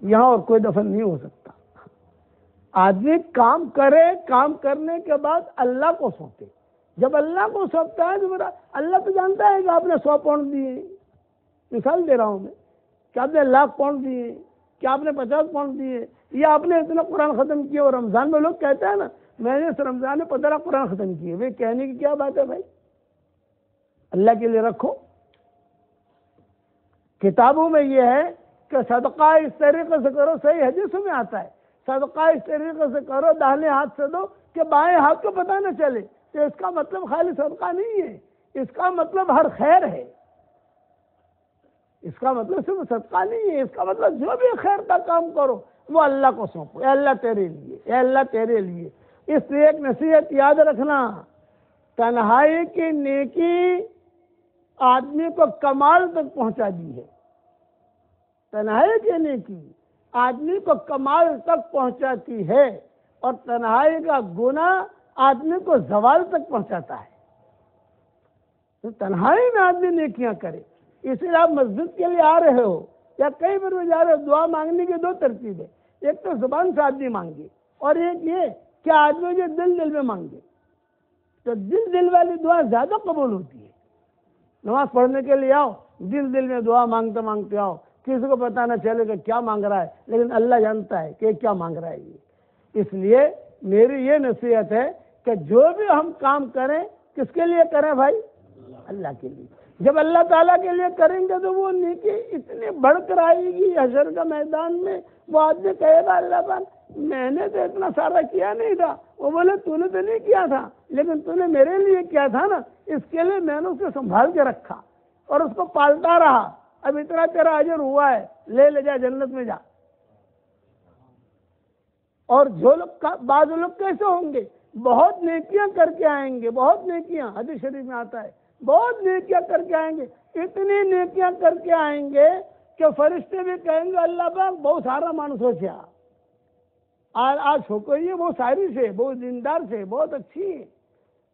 یہاں اور کوئی دفن نہیں ہو سکتا۔ آدمی کام کرے، کام کرنے کے بعد اللہ کو سونپے۔ جب اللہ کو سونپتا ہے تو میرا اللہ تو جانتا ہے کہ آپ نے 100 پاؤنڈ دیے، مثال دے رہا ہوں میں، کہ آپ نے 1,00,000 پاؤنڈ دیے، کہ آپ نے 50 پاؤنڈ دیے، یا آپ نے اتنا قرآن ختم کیا۔ اور رمضان میں لوگ کہتے ہیں نا میں نے اس رمضان میں 15 قرآن ختم کیے، وہ کہنے کی کیا بات ہے بھائی؟ اللہ کے لیے رکھو۔ کتابوں میں یہ ہے کہ صدقہ اس طریقے سے کرو، صحیح حدیثوں میں آتا ہے صدقہ اس طریقے سے کرو داہنے ہاتھ سے دو کہ بائیں ہاتھ کو پتہ نہ چلے۔ تو اس کا مطلب خالی صدقہ نہیں ہے، اس کا مطلب ہر خیر ہے، اس کا مطلب صرف صدقہ نہیں ہے، اس کا مطلب جو بھی خیر کا کام کرو وہ اللہ کو سونپو، اے اللہ تیرے لیے، اے اللہ تیرے لیے۔ اس لیے ایک نصیحت یاد رکھنا، تنہائی کی نیکی آدمی کو کمال تک پہنچا دی ہے، تنہائی کی نیکی آدمی کو کمال تک پہنچاتی ہے، اور تنہائی کا گناہ آدمی کو زوال تک پہنچاتا ہے۔ تو تنہائی میں آدمی نیکیاں کرے۔ اس لیے آپ مسجد کے لیے آ رہے ہو یا کہیں پر بھی جا رہے ہو، دعا مانگنے کی 2 ترتیب ہے، ایک تو زبان سے آدمی مانگے، اور ایک یہ کہ آدمی جو دل میں مانگے۔ تو دل والی دعا زیادہ قبول ہوتی ہے۔ نماز پڑھنے کے لیے آؤ، دل میں دعا مانگتے مانگتے آؤ، کسی کو پتہ نہ چلے کہ کیا مانگ رہا ہے، لیکن اللہ جانتا ہے کہ کیا مانگ رہا ہے یہ۔ اس لیے میری یہ نصیحت ہے کہ جو بھی ہم کام کریں کس کے لیے کریں بھائی؟ اللہ کے لیے۔ جب اللہ تعالیٰ کے لیے کریں گے تو وہ نیکی اتنی بڑھ کر آئے گی حشر کا میدان میں، وہ آدمی کہے گا اللہ پاک میں نے تو اتنا سارا کیا نہیں تھا، وہ بولے تو نے تو نہیں کیا تھا لیکن تو نے میرے لیے کیا تھا نا، اس کے لیے میں نے اسے سنبھال کے رکھا اور اس کو پالتا رہا، اب اتنا تیرا اجر ہوا ہے، لے جا جنت میں جا۔ اور جو لوگ بعض لوگ کیسے ہوں گے، بہت نیکیاں کر کے آئیں گے، بہت نیکیاں، حدیث شریف میں آتا ہے بہت نیکیاں کر کے آئیں گے، اتنی نیکیاں کر کے آئیں گے کہ فرشتے بھی کہیں گے اللہ پاک بہت سارا مانس ہو کیا آج ہو کوئی ہے، بہت ساری سے، بہت دیندار سے، بہت اچھی ہے،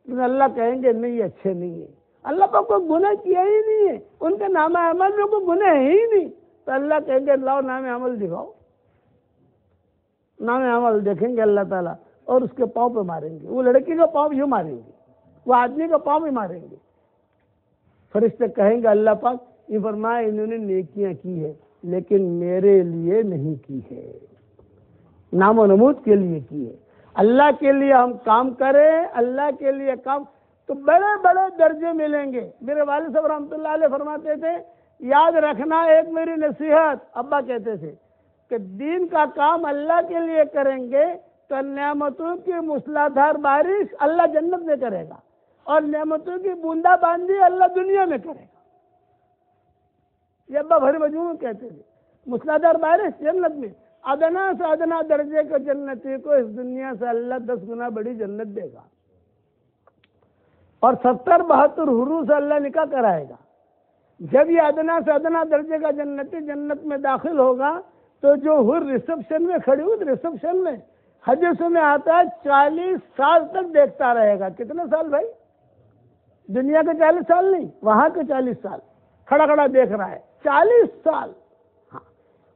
لیکن اللہ کہیں گے نہیں اچھے نہیں ہے، اللہ پاک کو گناہ کیا ہی نہیں ہے، ان کے نام عمل میں کوئی گناہ ہے ہی نہیں، تو اللہ کہیں گے لاؤ نام عمل دکھاؤ۔ نام عمل دیکھیں گے اللہ تعالیٰ اور اس کے پاؤں پہ ماریں گے، وہ لڑکی کا پاؤں یوں ماریں گے، وہ آدمی کا پاؤں بھی ماریں گے۔ فرشتے کہیں گے اللہ پاک یہ فرمایا انہوں نے نیکیاں کی ہے لیکن میرے لیے نہیں کی ہے، نام و نمود کے لیے کی ہے۔ اللہ کے لیے ہم کام کریں، اللہ کے لیے کام تو بڑے بڑے درجے ملیں گے۔ میرے والد صاحب رحمۃ اللہ علیہ فرماتے تھے، یاد رکھنا ایک میری نصیحت، ابا کہتے تھے کہ دین کا کام اللہ کے لیے کریں گے تو نعمتوں کی موسلادھار بارش اللہ جنت میں کرے گا، اور نعمتوں کی بوندا باندی اللہ دنیا میں کرے گا۔ یہ ابا بھری مجموع کہتے تھے، موسلادھار بارش جنت میں، ادنا سے ادنا درجے کے جنتی کو اس دنیا سے اللہ 10 گنا بڑی جنت دے گا، اور 70-72 حوروں سے اللہ نکاح کرائے گا۔ جب یہ ادنا سے ادنا درجے کا جنتی جنت میں داخل ہوگا تو جو حور ریسپشن میں کھڑی ہوئی، ریسپشن میں حدیثوں میں آتا ہے 40 سال تک دیکھتا رہے گا۔ کتنے سال بھائی؟ دنیا کے 40 سال نہیں، وہاں کے 40 سال کھڑا کھڑا دیکھ رہا ہے، 40 سال۔ ہاں،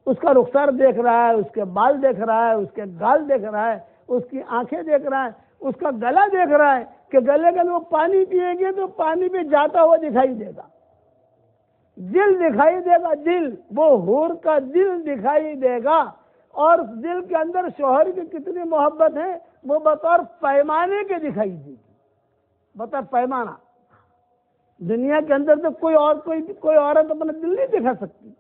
اس کا رخسار دیکھ رہا ہے، اس کے بال دیکھ رہا ہے، اس کے گال دیکھ رہا ہے، اس کی آنکھیں دیکھ رہا ہے، اس کا گلا دیکھ رہا ہے کہ گلے کا وہ پانی پیے گے تو پانی پہ جاتا ہوا دکھائی دے گا، دل دکھائی دے گا، دل، وہ حور کا دل دکھائی دے گا، اور دل کے اندر شوہر کی کتنی محبت ہے وہ بطور پیمانے کے دکھائی دے گی، بطور پیمانہ۔ دنیا کے اندر تو کوئی عورت اپنا دل نہیں دکھا سکتی،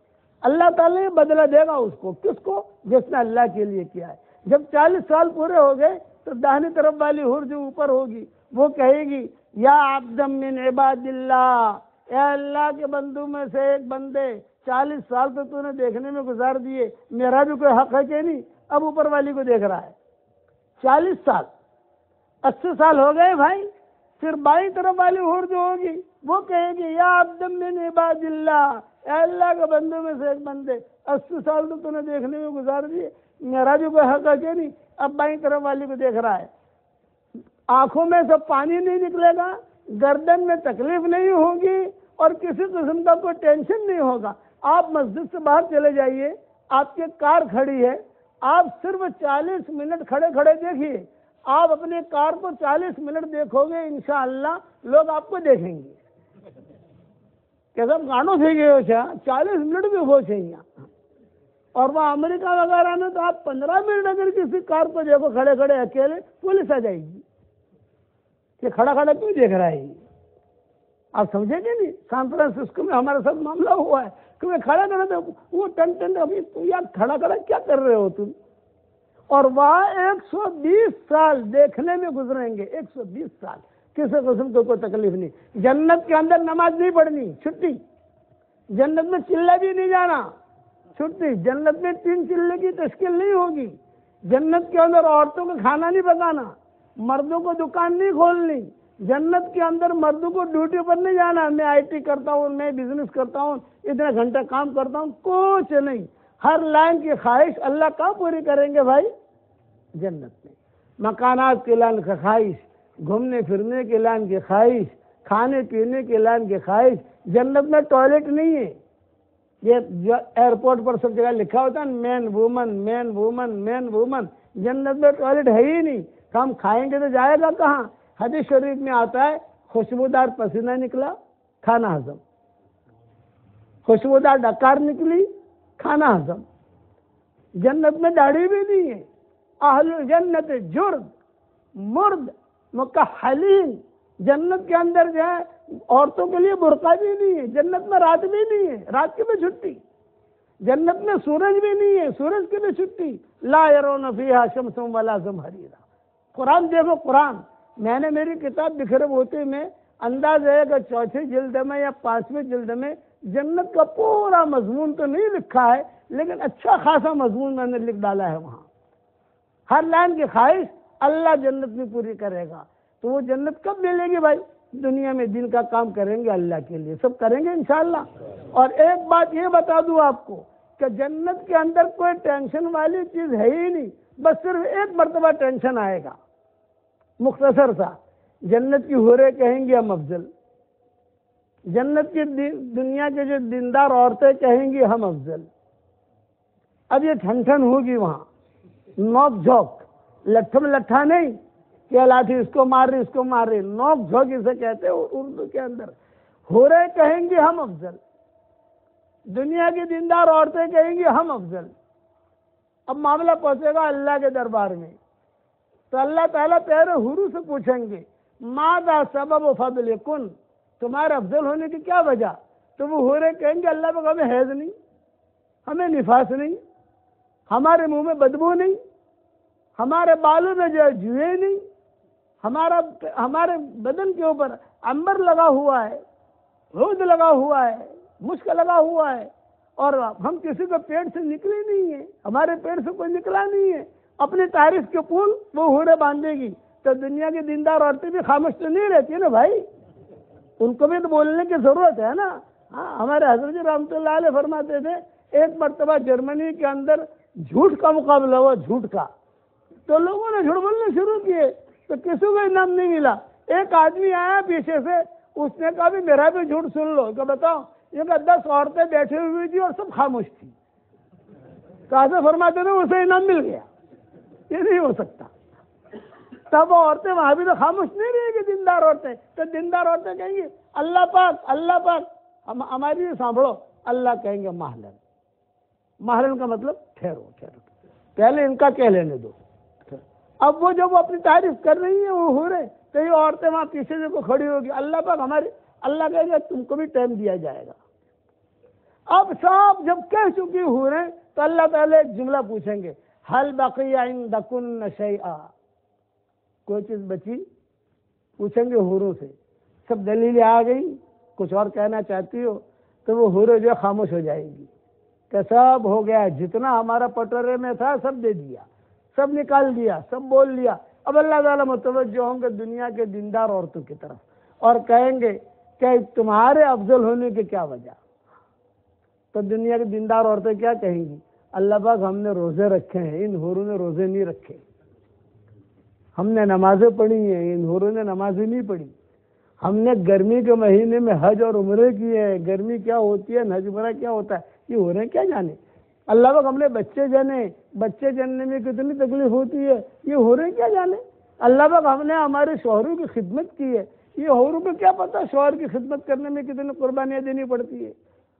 اللہ تعالیٰ بدلہ دے گا اس کو، کس کو؟ جس نے اللہ کے لیے کیا ہے۔ جب 40 سال پورے ہو گئے تو داہنی طرف والی حور جو اوپر ہوگی وہ کہے گی، یا عبدا من عباد اللہ، اے اللہ کے بندوں میں سے ایک بندے، 40 سال تو نے دیکھنے میں گزار دیے، میرا بھی کوئی حق ہے کہ نہیں؟ اب اوپر والی کو دیکھ رہا ہے، 40 سال، 80 سال ہو گئے بھائی۔ پھر بائیں طرف والی حور جو ہوگی وہ کہے گی، یا عبدا من عباد اللہ، اے اللہ کے بندوں میں سے ایک بندے، 80 سال تو نے دیکھنے میں گزار دیے، میرا بھی کوئی حق ہے کہ نہیں؟ اب بائیں طرف والی کو دیکھ رہا ہے، آنکھوں میں سے پانی نہیں نکلے گا، گردن میں تکلیف نہیں ہوگی، اور کسی قسم کا کوئی ٹینشن نہیں ہوگا۔ آپ مسجد سے باہر چلے جائیے، آپ کی کار کھڑی ہے، آپ صرف 40 منٹ کھڑے کھڑے دیکھیے، آپ اپنی کار کو 40 منٹ دیکھو گے، انشاءاللہ لوگ آپ کو دیکھیں گے کہ سب گانوں سے گئے ہو، 40 منٹ بھی ہو چاہیے۔ اور وہ امریکہ وغیرہ میں تو آپ 15 منٹ اگر کسی کار کو دیکھو کھڑے کھڑے اکیلے، پولیس آ جائے گی کہ کھڑا کھڑا کیوں دیکھ رہا ہے۔ آپ سمجھے گے نہیں؟ سان فرانسسکو میں ہمارے ساتھ معاملہ ہوا ہے کہ میں کھڑا کھڑا تھا، وہ ٹن ابھی یار کھڑا کھڑا کیا کر رہے ہو تم؟ اور وہاں 120 سال دیکھنے میں گزریں گے، 120 سال، کسی قسم کو کوئی تکلیف نہیں۔ جنت کے اندر نماز نہیں پڑھنی، چھٹی۔ جنت میں چلے بھی نہیں جانا، چھٹی۔ جنت میں 3 چلے کی تشکیل نہیں ہوگی۔ جنت کے اندر عورتوں کو کھانا نہیں پکانا، مردوں کو دکان نہیں کھولنی۔ جنت کے اندر مردوں کو ڈیوٹی پر نہیں جانا، میں IT کرتا ہوں، میں بزنس کرتا ہوں، اتنے گھنٹہ کام کرتا ہوں، کچھ نہیں۔ ہر لائن کی خواہش اللہ کہاں پوری کریں گے بھائی؟ جنت میں۔ مکانات کی لائن کی خواہش، گھومنے پھرنے کی لائن کی خواہش، کھانے پینے کی لائن کی خواہش۔ جنت میں ٹوائلٹ نہیں ہے، یہ ایئرپورٹ پر سب جگہ لکھا ہوتا ہے مین وومن مین وومن مین وومن، جنت میں ٹوائلٹ ہے ہی نہیں۔ ہم کھائیں گے تو جائے گا کہاں؟ حدیث شریف میں آتا ہے، خوشبودار پسینہ نکلا، کھانا ہضم، خوشبودار ڈکار نکلی، کھانا ہضم۔ جنت میں داڑھی بھی نہیں ہے۔ اہل جنت جرد مرد مکحلین، جنت کے اندر جو ہے عورتوں کے لیے برقع بھی نہیں ہے، جنت میں رات بھی نہیں ہے، رات کی بھی چھٹی۔ جنت میں سورج بھی نہیں ہے، سورج کی بھی چھٹی۔ لا يرون فيها شمس ولا زمهريرا۔ قرآن دیکھو، قرآن، میں نے میری کتاب بکھرے ہوتے میں انداز ہے کہ 4 جلد میں یا 5ویں جلد میں جنت کا پورا مضمون تو نہیں لکھا ہے، لیکن اچھا خاصا مضمون میں نے لکھ ڈالا ہے وہاں۔ ہر لائن کی خواہش اللہ جنت میں پوری کرے گا۔ تو وہ جنت کب ملے گی بھائی؟ دنیا میں دین کا کام کریں گے اللہ کے لیے، سب کریں گے انشاءاللہ۔ اور ایک بات یہ بتا دوں آپ کو کہ جنت کے اندر کوئی ٹینشن والی چیز ہے ہی نہیں، بس صرف ایک مرتبہ ٹینشن آئے گا، مختصر سا۔ جنت کی حوریں کہیں گی ہم افضل، جنت کی دنیا کے جو دیندار عورتیں کہیں گی ہم افضل۔ اب یہ ٹھن ٹھن ہوگی وہاں، نوک جھوک، لٹھم لٹھا نہیں کہ لاٹھی اس کو مار رہی اس کو مار رہی، نوک جھوک اسے کہتے ہیں اردو کے اندر۔ حوریں کہیں گی ہم افضل، دنیا کی دیندار عورتیں کہیں گی ہم افضل۔ اب معاملہ پہنچے گا اللہ کے دربار میں، تو اللہ تعالیٰ پہلے حوروں سے پوچھیں گے ماذا سبب فضل کن، تمہارے افضل ہونے کی کیا وجہ؟ تو وہ حوریں کہیں گے اللہ پاک ہمیں حیض نہیں، ہمیں نفاس نہیں، ہمارے منہ میں بدبو نہیں، ہمارے بالوں میں جو ہے جوئیں نہیں، ہمارے بدن کے اوپر عنبر لگا ہوا ہے، عود لگا ہوا ہے، مشک لگا ہوا ہے، اور ہم کسی کو پیٹ سے نکلے نہیں ہیں، ہمارے پیٹ سے کوئی نکلا نہیں ہے، اپنی تعریف کے پھول وہ حوریں باندھے گی، تو دنیا کی دیندار عورتیں بھی خاموش تو نہیں رہتی نا بھائی، ان کو بھی تو بولنے کی ضرورت ہے نا۔ ہاں، ہمارے حضرت جی رحمۃ اللہ علیہ فرماتے تھے ایک مرتبہ جرمنی کے اندر جھوٹ کا مقابلہ ہوا، جھوٹ کا، تو لوگوں نے جھوٹ بولنے شروع کیے تو کسی کو انعام نہیں ملا۔ ایک آدمی آیا پیچھے سے، اس نے کہا بھی میرا بھی جھوٹ سن لو، کہ بتاؤ، یہ کہ 10 عورتیں بیٹھی ہوئی تھی اور سب خاموش تھی، کہاں سے فرماتے تھے اسے انعام مل گیا، یہ نہیں ہو سکتا۔ تب عورتیں وہاں بھی تو خاموش نہیں رہے گی دیندار عورتیں، تو دیندار عورتیں کہیں گی اللہ پاک اللہ پاک، ہماری سانبھڑو، اللہ کہیں گے محلن۔ محلن کا مطلب ٹھہرو ٹھہرو، پہلے ان کا کہہ لینے دو۔ اب وہ جب وہ اپنی تعریف کر رہی ہیں وہ ہو رہے، تو یہ عورتیں وہاں پیچھے سے کو کھڑی ہوگی، اللہ پاک ہماری، اللہ کہے گا تم کو بھی ٹائم دیا جائے گا۔ اب سب جب کہہ چکی ہو رہے تو اللہ تعالیٰ ایک جملہ پوچھیں گے، حل بقی عندکن شیئا، کوئی چیز بچی؟ پوچھیں گے حوروں سے، سب دلیلیں آ گئی، کچھ اور کہنا چاہتی ہو؟ تو وہ حوریں جو خاموش ہو جائیں گی کہ سب ہو گیا، جتنا ہمارا پٹورے میں تھا سب دے دیا، سب نکال دیا، سب بول لیا۔ اب اللہ تعالیٰ متوجہ ہوں گے دنیا کے دیندار عورتوں کی طرف اور کہیں گے کہ تمہارے افضل ہونے کی کیا وجہ؟ تو دنیا کی دیندار عورتیں کیا کہیں گی؟ اللہ پاک ہم نے روزے رکھے ہیں، ان حوروں نے روزے نہیں رکھے، ہم نے نمازیں پڑھی ہیں، ان حوروں نے نمازیں نہیں پڑھی، ہم نے گرمی کے مہینے میں حج اور عمرے کیے ہیں، گرمی کیا ہوتی ہے، حج عمرہ کیا ہوتا ہے، یہ حوریں کیا جانے۔ اللہ پاک ہم نے بچے جنے، بچے جننے میں کتنی تکلیف ہوتی ہے، یہ حوریں کیا جانے۔ اللہ پاک ہم نے ہمارے شوہروں کی خدمت کی ہے، یہ حوروں کو کیا پتہ شوہر کی خدمت کرنے میں کتنی قربانیاں دینی پڑتی ہے۔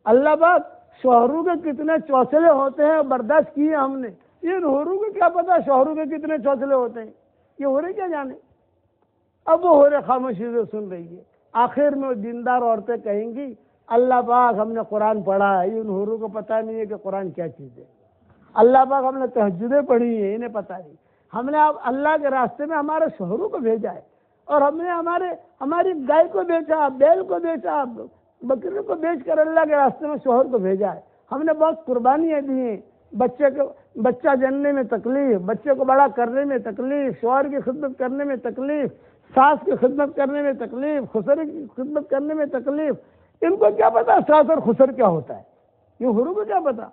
اللہ پاک شوہروں کے کتنے چوچلے ہوتے ہیں برداشت کیے ہم نے، یہ حوروں کو کیا پتہ شوہروں کے کتنے چوچلے ہوتے ہیں، یہ حوریں کیا جانے۔ اب وہ حوریں خاموشی سے سن رہی ہے، آخر میں وہ دیندار عورتیں کہیں گی اللہ پاک ہم نے قرآن پڑھا ہے، ان حوروں کو پتہ نہیں ہے کہ قرآن کیا چیز ہے، اللہ پاک ہم نے تہجدیں پڑھی ہیں، انہیں پتہ نہیں، ہم نے اب اللہ کے راستے میں ہمارے شوہروں کو بھیجا ہے، اور ہم نے ہماری گائے کو بیچا، بیل کو بیچا، بکری کو بیچ کر اللہ کے راستے میں شوہر کو بھیجا ہے، ہم نے بہت قربانیاں دی ہیں، بچہ جننے میں تکلیف، بچے کو بڑا کرنے میں تکلیف، شوہر کی خدمت کرنے میں تکلیف، ساس کی خدمت کرنے میں تکلیف، خسر کی خدمت کرنے میں تکلیف، ان کو کیا پتا ساس اور خسر کیا ہوتا ہے، یہ حوروں کو کیا پتا۔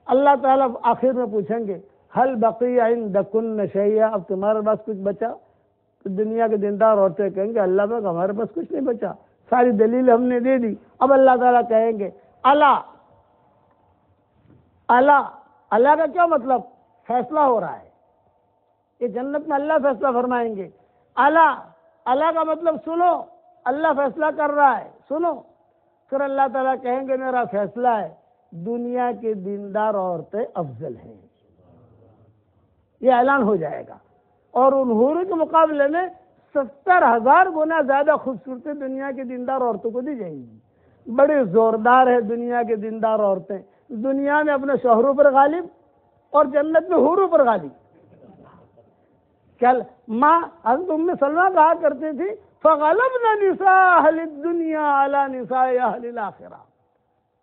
اللہ تعالیٰ آخر میں پوچھیں گے حل بقی عندکن شیئا، اب تمہارے پاس کچھ بچا؟ تو دنیا کے دیندار عورتیں کہیں گے اللہ پاک ہمارے پاس کچھ نہیں بچا، ساری دلیل ہم نے دے دی۔ اب اللہ تعالیٰ کہیں گے اللہ اللہ، اللہ کا کیا مطلب؟ فیصلہ ہو رہا ہے، یہ جنت میں اللہ فیصلہ فرمائیں گے، اللہ کا مطلب سنو، اللہ فیصلہ کر رہا ہے، سنو۔ پھر اللہ تعالیٰ کہیں گے میرا فیصلہ ہے دنیا کی دیندار عورتیں افضل ہیں، یہ اعلان ہو جائے گا، اور ان حوروں کے مقابلے میں 70,000 گنا زیادہ خوبصورتی دنیا کی دیندار عورتوں کو دی جائیں گی۔ بڑی زوردار ہے دنیا کی دیندار عورتیں، دنیا میں اپنے شوہروں پر غالب اور جنت میں حوروں پر غالب۔ کیا ماں حضرت ام سلمہ کہا کرتی تھی فغلبنا نساء اہل الدنیا علی نساء اہل الآخرہ،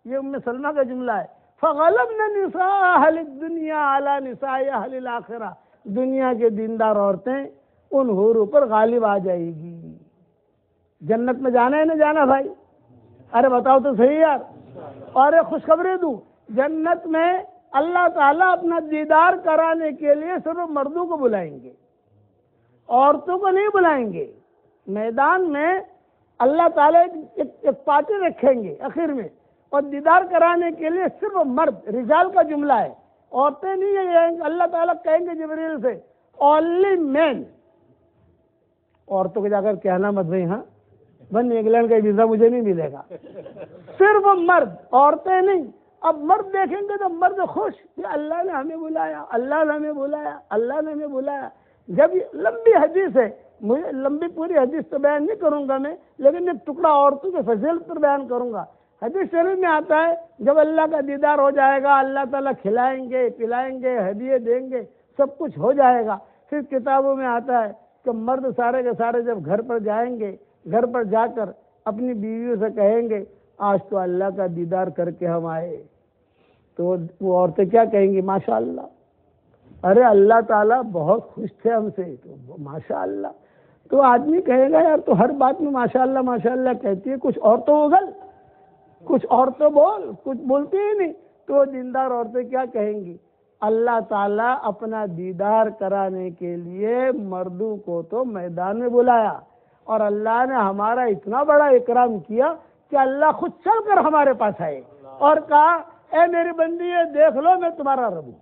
یہ ام سلمہ کا جملہ ہے، فغلبنا نساء اہل الدنیا علی نساء اہل الآخرہ، دنیا کے دیندار عورتیں ان حوروں پر غالب آ جائے گی۔ جنت میں جانا ہے نہ جانا بھائی؟ ارے بتاؤ تو صحیح یار۔ اور ایک خوشخبری دوں، جنت میں اللہ تعالیٰ اپنا دیدار کرانے کے لیے صرف مردوں کو بلائیں گے، عورتوں کو نہیں بلائیں گے۔ میدان میں اللہ تعالیٰ ایک پارٹی رکھیں گے آخر میں، اور دیدار کرانے کے لیے صرف مرد، رجال کا جملہ ہے، عورتیں نہیں ہیں۔ اللہ تعالیٰ کہیں گے جبریل سے اونلی مین، عورتوں کو جا کر کہنا مت بھائی ہاں بن انگلینڈ کا ویزا مجھے نہیں ملے گا، صرف مرد، عورتیں نہیں۔ اب مرد دیکھیں گے تو مرد خوش کہ اللہ نے ہمیں بلایا، اللہ نے ہمیں بلایا، اللہ نے ہمیں بلایا۔ جب یہ لمبی حدیث ہے، مجھے لمبی پوری حدیث تو بیان نہیں کروں گا میں، لیکن ایک ٹکڑا عورتوں کے فضیلت پر بیان کروں گا۔ حدیث شریف میں آتا ہے جب اللہ کا دیدار ہو جائے گا، اللہ تعالیٰ کھلائیں گے، پلائیں گے، ہدیے دیں گے، سب کچھ ہو جائے گا، پھر کتابوں میں آتا ہے کہ مرد سارے کے سارے جب گھر پر جائیں گے، گھر پر جا کر اپنی بیویوں سے کہیں گے آج تو اللہ کا دیدار کر کے ہم آئے، تو وہ عورتیں کیا کہیں گی؟ ماشاء اللہ، ارے اللہ تعالیٰ بہت خوش تھے ہم سے، تو ماشاء اللہ۔ تو آدمی کہے گا یار تو ہر بات میں ماشاء اللہ کہتی ہے، کچھ اور تو اگل، کچھ اور تو بول، کچھ بولتی ہی نہیں۔ تو دیندار عورتیں کیا کہیں گی؟ اللہ تعالیٰ اپنا دیدار کرانے کے لیے مردوں کو تو میدان میں بلایا، اور اللہ نے ہمارا اتنا بڑا اکرام کیا کہ اللہ خود چل کر ہمارے پاس آئے اور کہا اے میری بندی یہ دیکھ لو میں تمہارا رب ہوں۔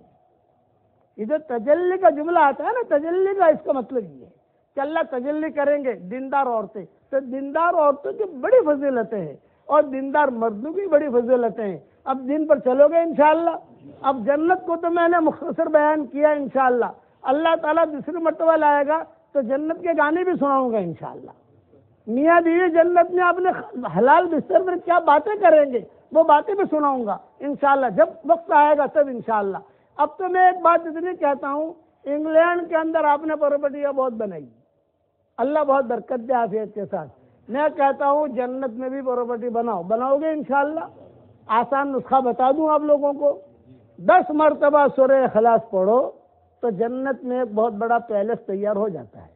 یہ جو تجلی کا جملہ آتا ہے نا، تجلی کا اس کا مطلب یہ ہے کہ اللہ تجلی کریں گے دیندار عورتیں، تو دیندار عورتوں کی بڑی فضیلتیں ہیں اور دیندار مردوں کی بڑی فضیلتیں ہیں۔ اب دین پر چلو گے انشاءاللہ۔ اب جنت کو تو میں نے مختصر بیان کیا انشاءاللہ، اللہ تعالیٰ دوسری مرتبہ لائے گا تو جنت کے گانے بھی سناؤں گا انشاءاللہ۔ میاں بیوی جنت میں اپنے حلال بستر پر کیا باتیں کریں گے وہ باتیں بھی سناؤں گا انشاءاللہ، جب وقت آئے گا تب انشاءاللہ۔ اب تو میں ایک بات اتنی کہتا ہوں، انگلینڈ کے اندر آپ نے پراپرٹیاں بہت بنائی، اللہ بہت برکت دے عافیت کے ساتھ۔ میں کہتا ہوں جنت میں بھی پراپرٹی بناؤ گے انشاءاللہ۔ آسان نسخہ بتا دوں آپ لوگوں کو، 10 مرتبہ سورہ اخلاص پڑھو تو جنت میں ایک بہت بڑا پیلس تیار ہو جاتا ہے۔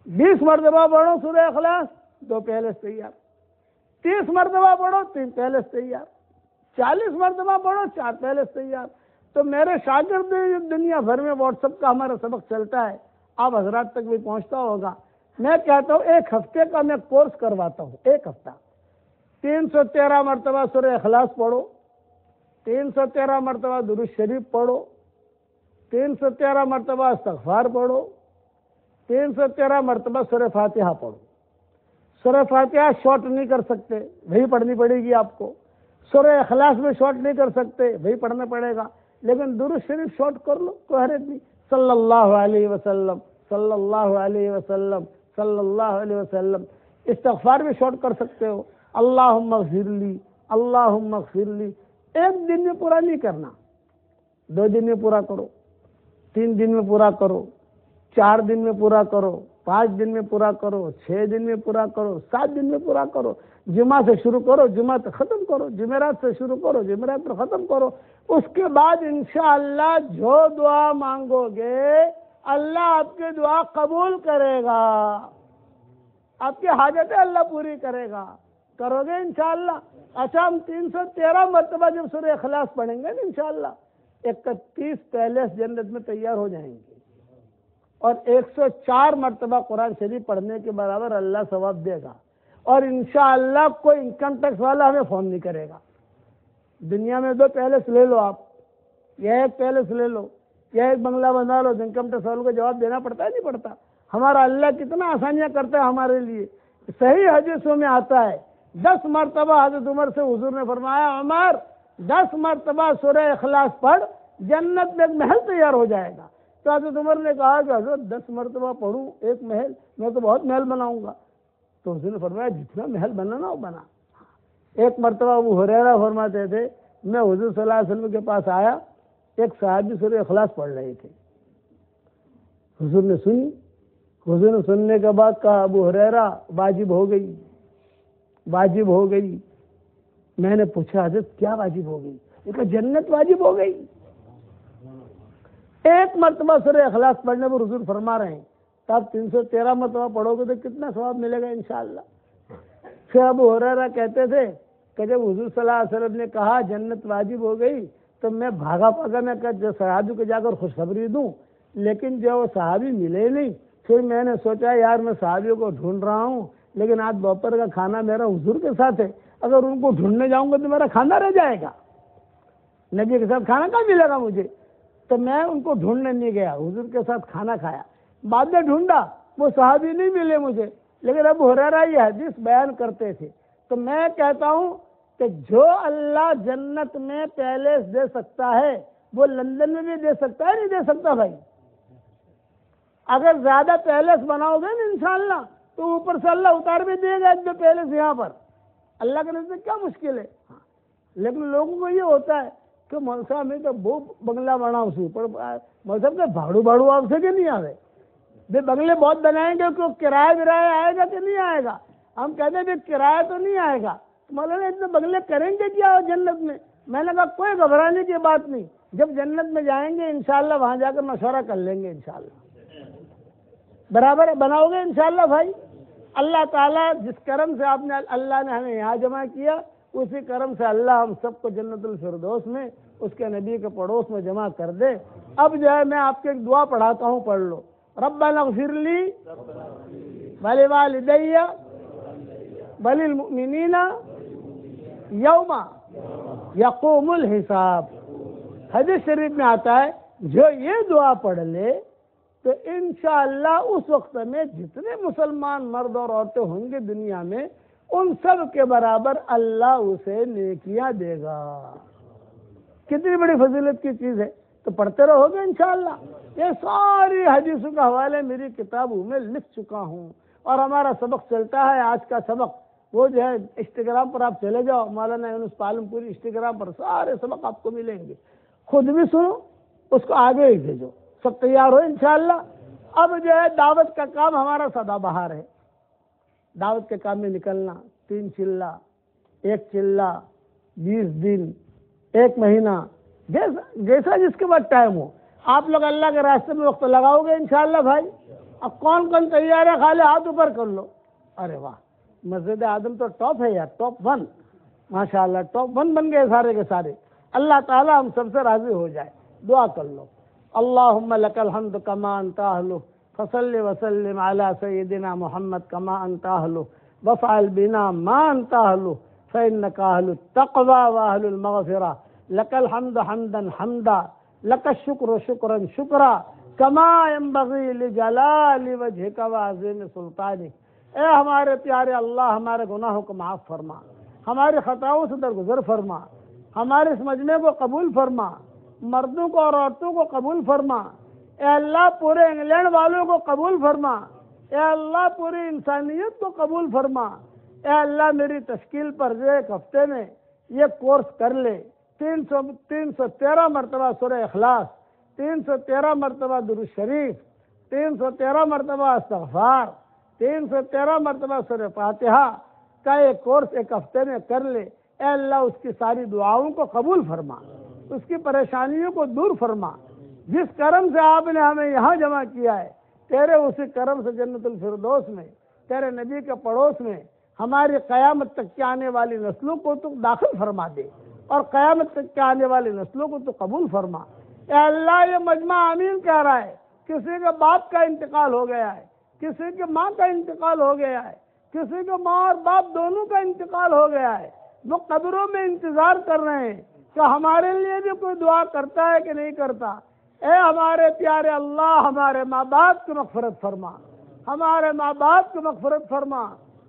20 مرتبہ پڑھو سورہ اخلاص، 2 پیلس تیار۔ 30 مرتبہ پڑھو 3 پیلس تیار۔ 40 مرتبہ پڑھو 4 پیلس تیار۔ تو میرے شاگرد دنیا بھر میں واٹس ایپ کا ہمارا سبق چلتا ہے، آپ حضرات تک بھی پہنچتا ہوگا۔ میں کہتا ہوں 1 ہفتے کا میں کورس کرواتا ہوں، 1 ہفتہ 313 مرتبہ سورہ اخلاص پڑھو، 313 مرتبہ درود شریف پڑھو، 313 مرتبہ استغفار پڑھو، 313 مرتبہ سورہ فاتحہ پڑھو۔ سورہ فاتحہ شارٹ نہیں کر سکتے، وہی پڑھنی پڑے گی آپ کو۔ سورہ اخلاص میں شارٹ نہیں کر سکتے، وہی پڑھنا پڑے گا، لیکن درود شریف شارٹ کر لو، کوئی حرج نہیں۔ صلی اللہ علیہ وسلم، صلی اللہ علیہ وسلم، صلی اللہ علیہ وسلم۔ استغفار بھی شارٹ کر سکتے ہو، اللہم اغفر لی، اللہم اغفر لی۔ 1 دن میں پورا نہیں کرنا، 2 دن میں پورا کرو، 3 دن میں پورا کرو، 4 دن میں پورا کرو، 5 دن میں پورا کرو، 6 دن میں پورا کرو، 7 دن میں پورا کرو۔ جمعہ سے شروع کرو، جمعہ تک ختم کرو، جمعرات سے شروع کرو، جمعرات پر ختم کرو۔ اس کے بعد انشاءاللہ جو دعا مانگو گے اللہ آپ کی دعا قبول کرے گا، آپ کی حاجتیں اللہ پوری کرے گا، کرو گے انشاءاللہ۔ اچھا ہم 313 مرتبہ جب سورہ اخلاص پڑھیں گے نا انشاءاللہ، 31 پیلس جنت میں تیار ہو جائیں گے، اور 104 مرتبہ قرآن شریف پڑھنے کے برابر اللہ ثواب دے گا، اور انشاءاللہ کوئی انکم ٹیکس والا ہمیں فون نہیں کرے گا۔ دنیا میں 2 پیلس لے لو آپ، یا 1 پیلس لے لو، یا 1 بنگلہ بنا لو، انکم ٹیکس والوں کو جواب دینا پڑتا ہے نہیں پڑتا؟ ہمارا اللہ کتنا آسانیاں کرتا ہے ہمارے لیے۔ صحیح حدیثوں میں آتا ہے 10 مرتبہ حضرت عمر سے حضور نے فرمایا عمر 10 مرتبہ سورہ اخلاص پڑھ، جنت میں ایک محل تیار ہو جائے گا۔ تو حضرت عمر نے کہا کہ حضرت 10 مرتبہ پڑھوں 1 محل، میں تو بہت محل بناؤں گا۔ تو حضور نے فرمایا جتنا محل بنانا وہ بنا۔ 1 مرتبہ ابو ہریرہ فرماتے تھے میں حضور صلی اللہ علیہ وسلم کے پاس آیا، ایک صحابی سورہ اخلاص پڑھ رہے تھے، حضور نے سنی، حضور نے سننے کے بعد کہا ابو ہریرہ واجب ہو گئی، واجب ہو گئی۔ میں نے پوچھا حضرت کیا واجب ہو گئی؟ یہ کہا جنت واجب ہو گئی۔ 1 مرتبہ سورہ اخلاص پڑھنے پر حضور فرما رہے ہیں تو آپ 313 مرتبہ پڑھو گے تو کتنا ثواب ملے گا انشاءاللہ۔ پھر ابو ہریرہ کہتے تھے کہ جب حضور صلی اللہ علیہ وسلم نے کہا جنت واجب ہو گئی تو میں بھاگا پاگا میں کہ جو صحابی کو جا کر خوشخبری دوں، لیکن جو وہ صحابی ملے نہیں۔ پھر میں نے سوچا یار میں صحابیوں کو ڈھونڈ رہا ہوں، لیکن آج دوپہر کا کھانا میرا حضور کے ساتھ ہے، اگر ان کو ڈھونڈنے جاؤں گا تو میرا کھانا رہ جائے گا، نبی کے ساتھ کھانا کہاں ملے گا مجھے؟ تو میں ان کو ڈھونڈنے نہیں گیا، حضور کے ساتھ کھانا کھایا۔ بعد میں ڈھونڈا وہ صحابی نہیں ملے مجھے، لیکن ابو ہریرہ یہ حدیث بیان کرتے تھے۔ تو میں کہتا ہوں کہ جو اللہ جنت میں پیلس دے سکتا ہے وہ لندن میں بھی دے سکتا ہے، نہیں دے سکتا بھائی؟ اگر زیادہ پیلس بناؤ گے نا انشاءاللہ تو اوپر سے اللہ اتار بھی دے گا جو پیلس یہاں پر، اللہ کے نزدیک کیا مشکل ہے. لیکن لوگوں کو یہ ہوتا ہے کہ مول صاحب میں تو وہ بنگلہ بناؤ سی پر مول صاحب کے بھاڑو آپ سے کہ نہیں آ رہے بنگلے بہت بنائیں گے کہ کرایہ برایہ آئے گا کہ نہیں آئے گا. ہم کہتے ہیں کرایہ تو نہیں آئے گا. مولانا اتنے بنگلے کریں گے کیا جنت میں؟ میں نے کہا کوئی گھبرانے کی بات نہیں، جب جنت میں جائیں گے انشاءاللہ وہاں جا کر مشورہ کر لیں گے انشاءاللہ. برابر بناؤ گے انشاءاللہ بھائی. اللہ تعالیٰ جس کرم سے آپ نے اللہ نے ہمیں یہاں جمع کیا اسی کرم سے اللہ ہم سب کو جنت الفردوس میں اس کے نبی کے پڑوس میں جمع کر دے. اب جو ہے میں آپ کو ایک دعا پڑھاتا ہوں، پڑھ لو. ربنا اغفر لی ولوالدی وللمؤمنین یوم یقوم الحساب. حدیث شریف میں آتا ہے جو یہ دعا پڑھ لے تو انشاءاللہ اس وقت میں جتنے مسلمان مرد اور عورتیں ہوں گے دنیا میں ان سب کے برابر اللہ اسے نیکیاں دے گا. کتنی بڑی فضیلت کی چیز ہے. تو پڑھتے رہو گے انشاءاللہ. یہ ساری حدیثوں کا حوالے میری کتابوں میں لکھ چکا ہوں. اور ہمارا سبق چلتا ہے آج کا سبق، وہ جو ہے انسٹاگرام پر آپ چلے جاؤ، مولانا یونس پالم پوری انسٹاگرام پر سارے سبق آپ کو ملیں گے. خود بھی سنو، اس کو آگے ہی بھیجو. سب تیار ہو انشاءاللہ. اب جو ہے دعوت کا کام ہمارا سدا بہار ہے. دعوت کے کام میں نکلنا، 3 چلہ، 1 چلہ، 20 دن، 1 مہینہ، جیسا جس کے بعد ٹائم ہو. آپ لوگ اللہ کے راستے میں وقت لگاؤ گے انشاءاللہ بھائی. اب کون کون تیار ہے خالی ہاتھ اوپر کر لو. ارے واہ، مسجد اعظم تو ٹاپ ہے یار، ٹاپ 1 ماشاءاللہ، ٹاپ 1 بن گئے سارے کے سارے. اللہ تعالی ہم سب سے راضی ہو جائے. دعا کر لو. اللہم لک الحمد کما انت اہلہ فصلی وسلم علی سیدنا محمد کما انت اہلہ وفعل بنا ما انت اہلہ فانک اہل التقوی واہل المغفرہ. لک الحمد حمدا حمدا، لک الشکر شکرا شکرا، کما ينبغی لجلال وجہک وعظیم سلطانک. اے ہمارے پیارے اللہ، ہمارے گناہوں کو معاف فرما، ہماری خطاؤں سے درگزر فرما، ہمارے اس مجمع کو قبول فرما، مردوں کو اور عورتوں کو قبول فرما. اے اللہ پورے انگلینڈ والوں کو قبول فرما. اے اللہ پوری انسانیت کو قبول فرما. اے اللہ میری تشکیل پر جو ایک ہفتے میں یہ کورس کر لے. 313 مرتبہ سورہ اخلاص، 313 مرتبہ درود شریف، 313 مرتبہ استغفار، 313 مرتبہ سورہ فاتحہ کا ایک کورس ایک ہفتے میں کر لے. اے اللہ اس کی ساری دعاؤں کو قبول فرما، اس کی پریشانیوں کو دور فرما. جس کرم سے آپ نے ہمیں یہاں جمع کیا ہے تیرے اسی کرم سے جنت الفردوس میں تیرے نبی کے پڑوس میں ہماری قیامت تک کے آنے والی نسلوں کو تو داخل فرما دے اور قیامت تک کے آنے والی نسلوں کو تو قبول فرما. اے اللہ یہ مجمع آمین کہہ رہا ہے. کسی کے باپ کا انتقال ہو گیا ہے، کسی کے ماں کا انتقال ہو گیا ہے، کسی کے ماں اور باپ دونوں کا انتقال ہو گیا ہے. وہ قبروں میں انتظار کر رہے ہیں کہ ہمارے لیے بھی کوئی دعا کرتا ہے کہ نہیں کرتا. اے ہمارے پیارے اللہ، ہمارے ماں باپ کی مغفرت فرما، ہمارے ماں باپ کی مغفرت فرما،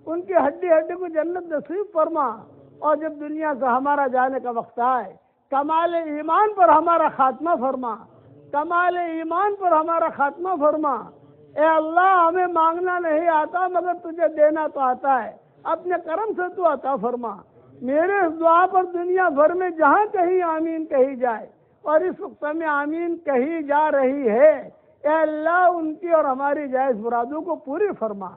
ان کی ہڈی ہڈی کو جنت نصیب فرما. اور جب دنیا سے ہمارا جانے کا وقت آئے کمال ایمان پر ہمارا خاتمہ فرما، کمال ایمان پر ہمارا خاتمہ فرما. اے اللہ ہمیں مانگنا نہیں آتا مگر تجھے دینا تو آتا ہے. اپنے کرم سے تو عطا فرما. میرے اس دعا پر دنیا بھر میں جہاں کہیں آمین کہی جائے اور اس وقت میں آمین کہی جا رہی ہے، اے اللہ ان کی اور ہماری جائز مرادوں کو پوری فرما.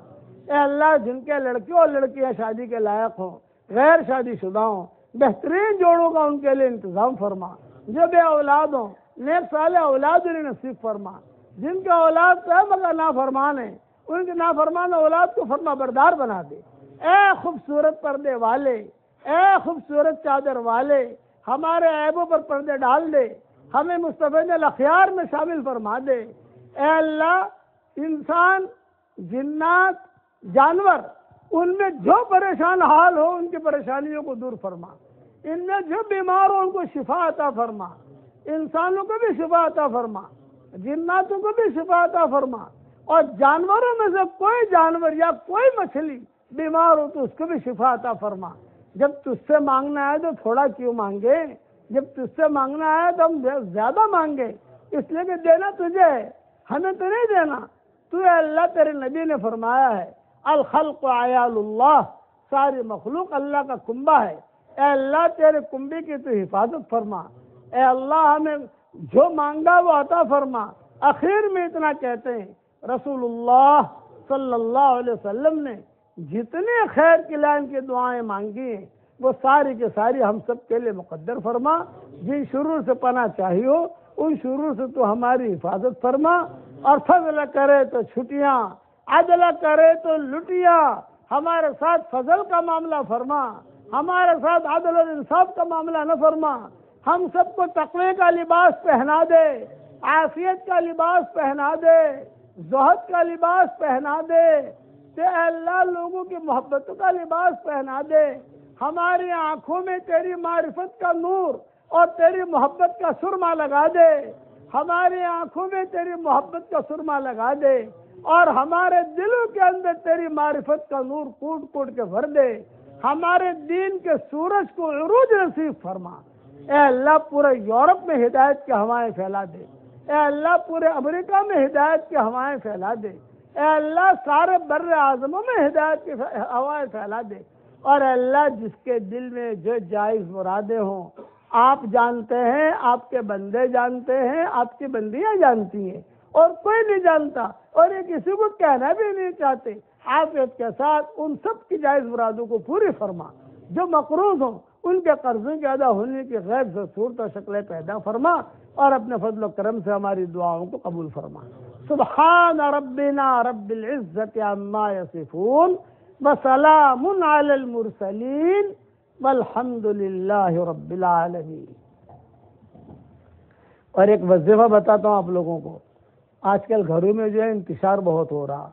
اے اللہ جن کے لڑکے اور لڑکیاں شادی کے لائق ہوں، غیر شادی شدہ ہوں، بہترین جوڑوں کا ان کے لیے انتظام فرما. جو بے اولاد ہوں نیک صالح اولاد انہیں نصیب فرما. جن کے اولاد ہے مگر نافرمان ہیں ان کے نافرمان اولاد کو فرما بردار بنا دے. اے خوبصورت پردے والے، اے خوبصورت چادر والے، ہمارے عیبوں پر پردے ڈال دے، ہمیں مصطفی الاخیار میں شامل فرما دے. اے اللہ انسان، جنات، جانور، ان میں جو پریشان حال ہو ان کی پریشانیوں کو دور فرما. ان میں جو بیمار ہو ان کو شفا عطا فرما. انسانوں کو بھی شفا عطا فرما، جناتوں کو بھی شفا عطا فرما. اور جانوروں میں سے کوئی جانور یا کوئی مچھلی بیمار ہو تو اس کو بھی شفا عطا فرما. جب تجھ سے مانگنا ہے تو تھوڑا کیوں مانگے، جب تجھ سے مانگنا ہے تو ہم زیادہ مانگے، اس لیے کہ دینا تجھے ہے، ہمیں تو نہیں دینا. تو اے اللہ تیرے نبی نے فرمایا ہے الخلق عیال اللہ، ساری مخلوق اللہ کا کنبہ ہے، اے اللہ تیرے کنبے کی تو حفاظت فرما، اے اللہ ہمیں جو مانگا وہ عطا فرما۔ آخر میں اتنا کہتے ہیں رسول اللہ صلی اللہ علیہ وسلم نے جتنے خیر کی لائن کی دعائیں مانگی ہیں وہ ساری کے ساری ہم سب کے لیے مقدر فرما۔ جن شرور سے پناہ چاہیے ہو ان شرور سے تو ہماری حفاظت فرما، اور فضل کرے تو چھٹیاں، عدل کرے تو لٹیاں، ہمارے ساتھ فضل کا معاملہ فرما، ہمارے ساتھ عدل اور انصاف کا معاملہ نہ فرما، ہم سب کو تقوی کا لباس پہنا دے، عافیت کا لباس پہنا دے، زہد کا لباس پہنا دے، تے اللہ لوگوں کی محبت کا لباس پہنا دے، ہماری آنکھوں میں تیری معرفت کا نور اور تیری محبت کا سرما لگا دے، ہماری آنکھوں میں تیری محبت کا سرما لگا دے، اور ہمارے دلوں کے اندر تیری معرفت کا نور کوٹ کوٹ کے بھر دے، ہمارے دین کے سورج کو عروج نصیب فرما۔ اے اللہ پورے یورپ میں ہدایت کی ہوائیں پھیلا دے، اے اللہ پورے امریکہ میں ہدایت کی ہوائیں پھیلا دے، اے اللہ سارے بر اعظموں میں ہدایت کی ہوائیں پھیلا دے، اور اے اللہ جس کے دل میں جو جائز مرادیں ہوں آپ جانتے ہیں، آپ کے بندے جانتے ہیں، آپ کی بندیاں جانتی ہیں، اور کوئی نہیں جانتا، اور یہ کسی کو کہنا بھی نہیں چاہتے۔ عافیت کے ساتھ ان سب کی جائز مرادوں کو پوری فرما، جو مقروض ہوں ان کے قرضوں کے ادا ہونے کی غیر سے صورت و شکلیں پیدا فرما، اور اپنے فضل و کرم سے ہماری دعاؤں کو قبول فرما۔ سبحان ربنا رب العزت عما یصفون وسلام علی المرسلین والحمد للہ رب العالمین۔ اور ایک وظیفہ بتاتا ہوں آپ لوگوں کو، آج کل گھروں میں جو ہے انتشار بہت ہو رہا،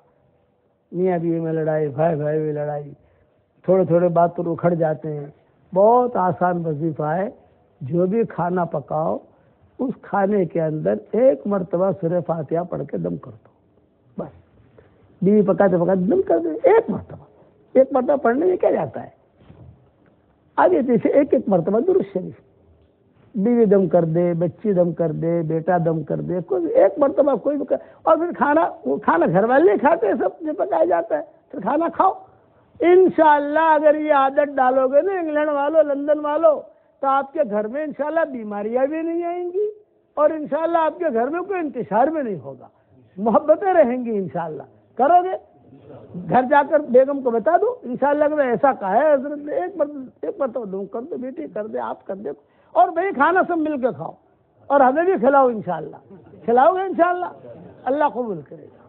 میاں بیوی میں لڑائی، بھائی بھائی میں لڑائی، تھوڑے تھوڑے بات پر اکھڑ جاتے ہیں۔ بہت آسان وظیفہ ہے، جو بھی کھانا پکاؤ اس کھانے کے اندر ایک مرتبہ سورہ فاتحہ پڑھ کے دم کر دو، بس۔ بیوی پکاتے پکاتے دم کر دے، ایک مرتبہ پڑھنے میں کیا جاتا ہے؟ آگے پیچھے ایک مرتبہ درود شریف، بیوی دم کر دے، بچی دم کر دے، بیٹا دم کر دے، کوئی ایک مرتبہ کوئی بھی اور پھر کھانا گھر والے کھاتے ہیں، سب جو پکایا جاتا ہے، پھر کھانا کھاؤ۔ انشاءاللہ اگر یہ عادت ڈالو گے نا انگلینڈ والوں، لندن والوں، تو آپ کے گھر میں انشاءاللہ بیماریاں بھی نہیں آئیں گی، اور انشاءاللہ آپ کے گھر میں کوئی انتشار بھی نہیں ہوگا، محبتیں رہیں گی انشاءاللہ۔ کرو گے؟ گھر جا کر بیگم کو بتا دو انشاءاللہ کہ ایسا کہا ہے حضرت نے، ایک مرتبہ دوں کر دو، بیٹی کر دے، آپ کر دے، اور بھئی کھانا سب مل کے کھاؤ، اور ہمیں بھی کھلاؤ انشاءاللہ۔ کھلاؤ گے انشاءاللہ؟ اللہ قبول کرے گا۔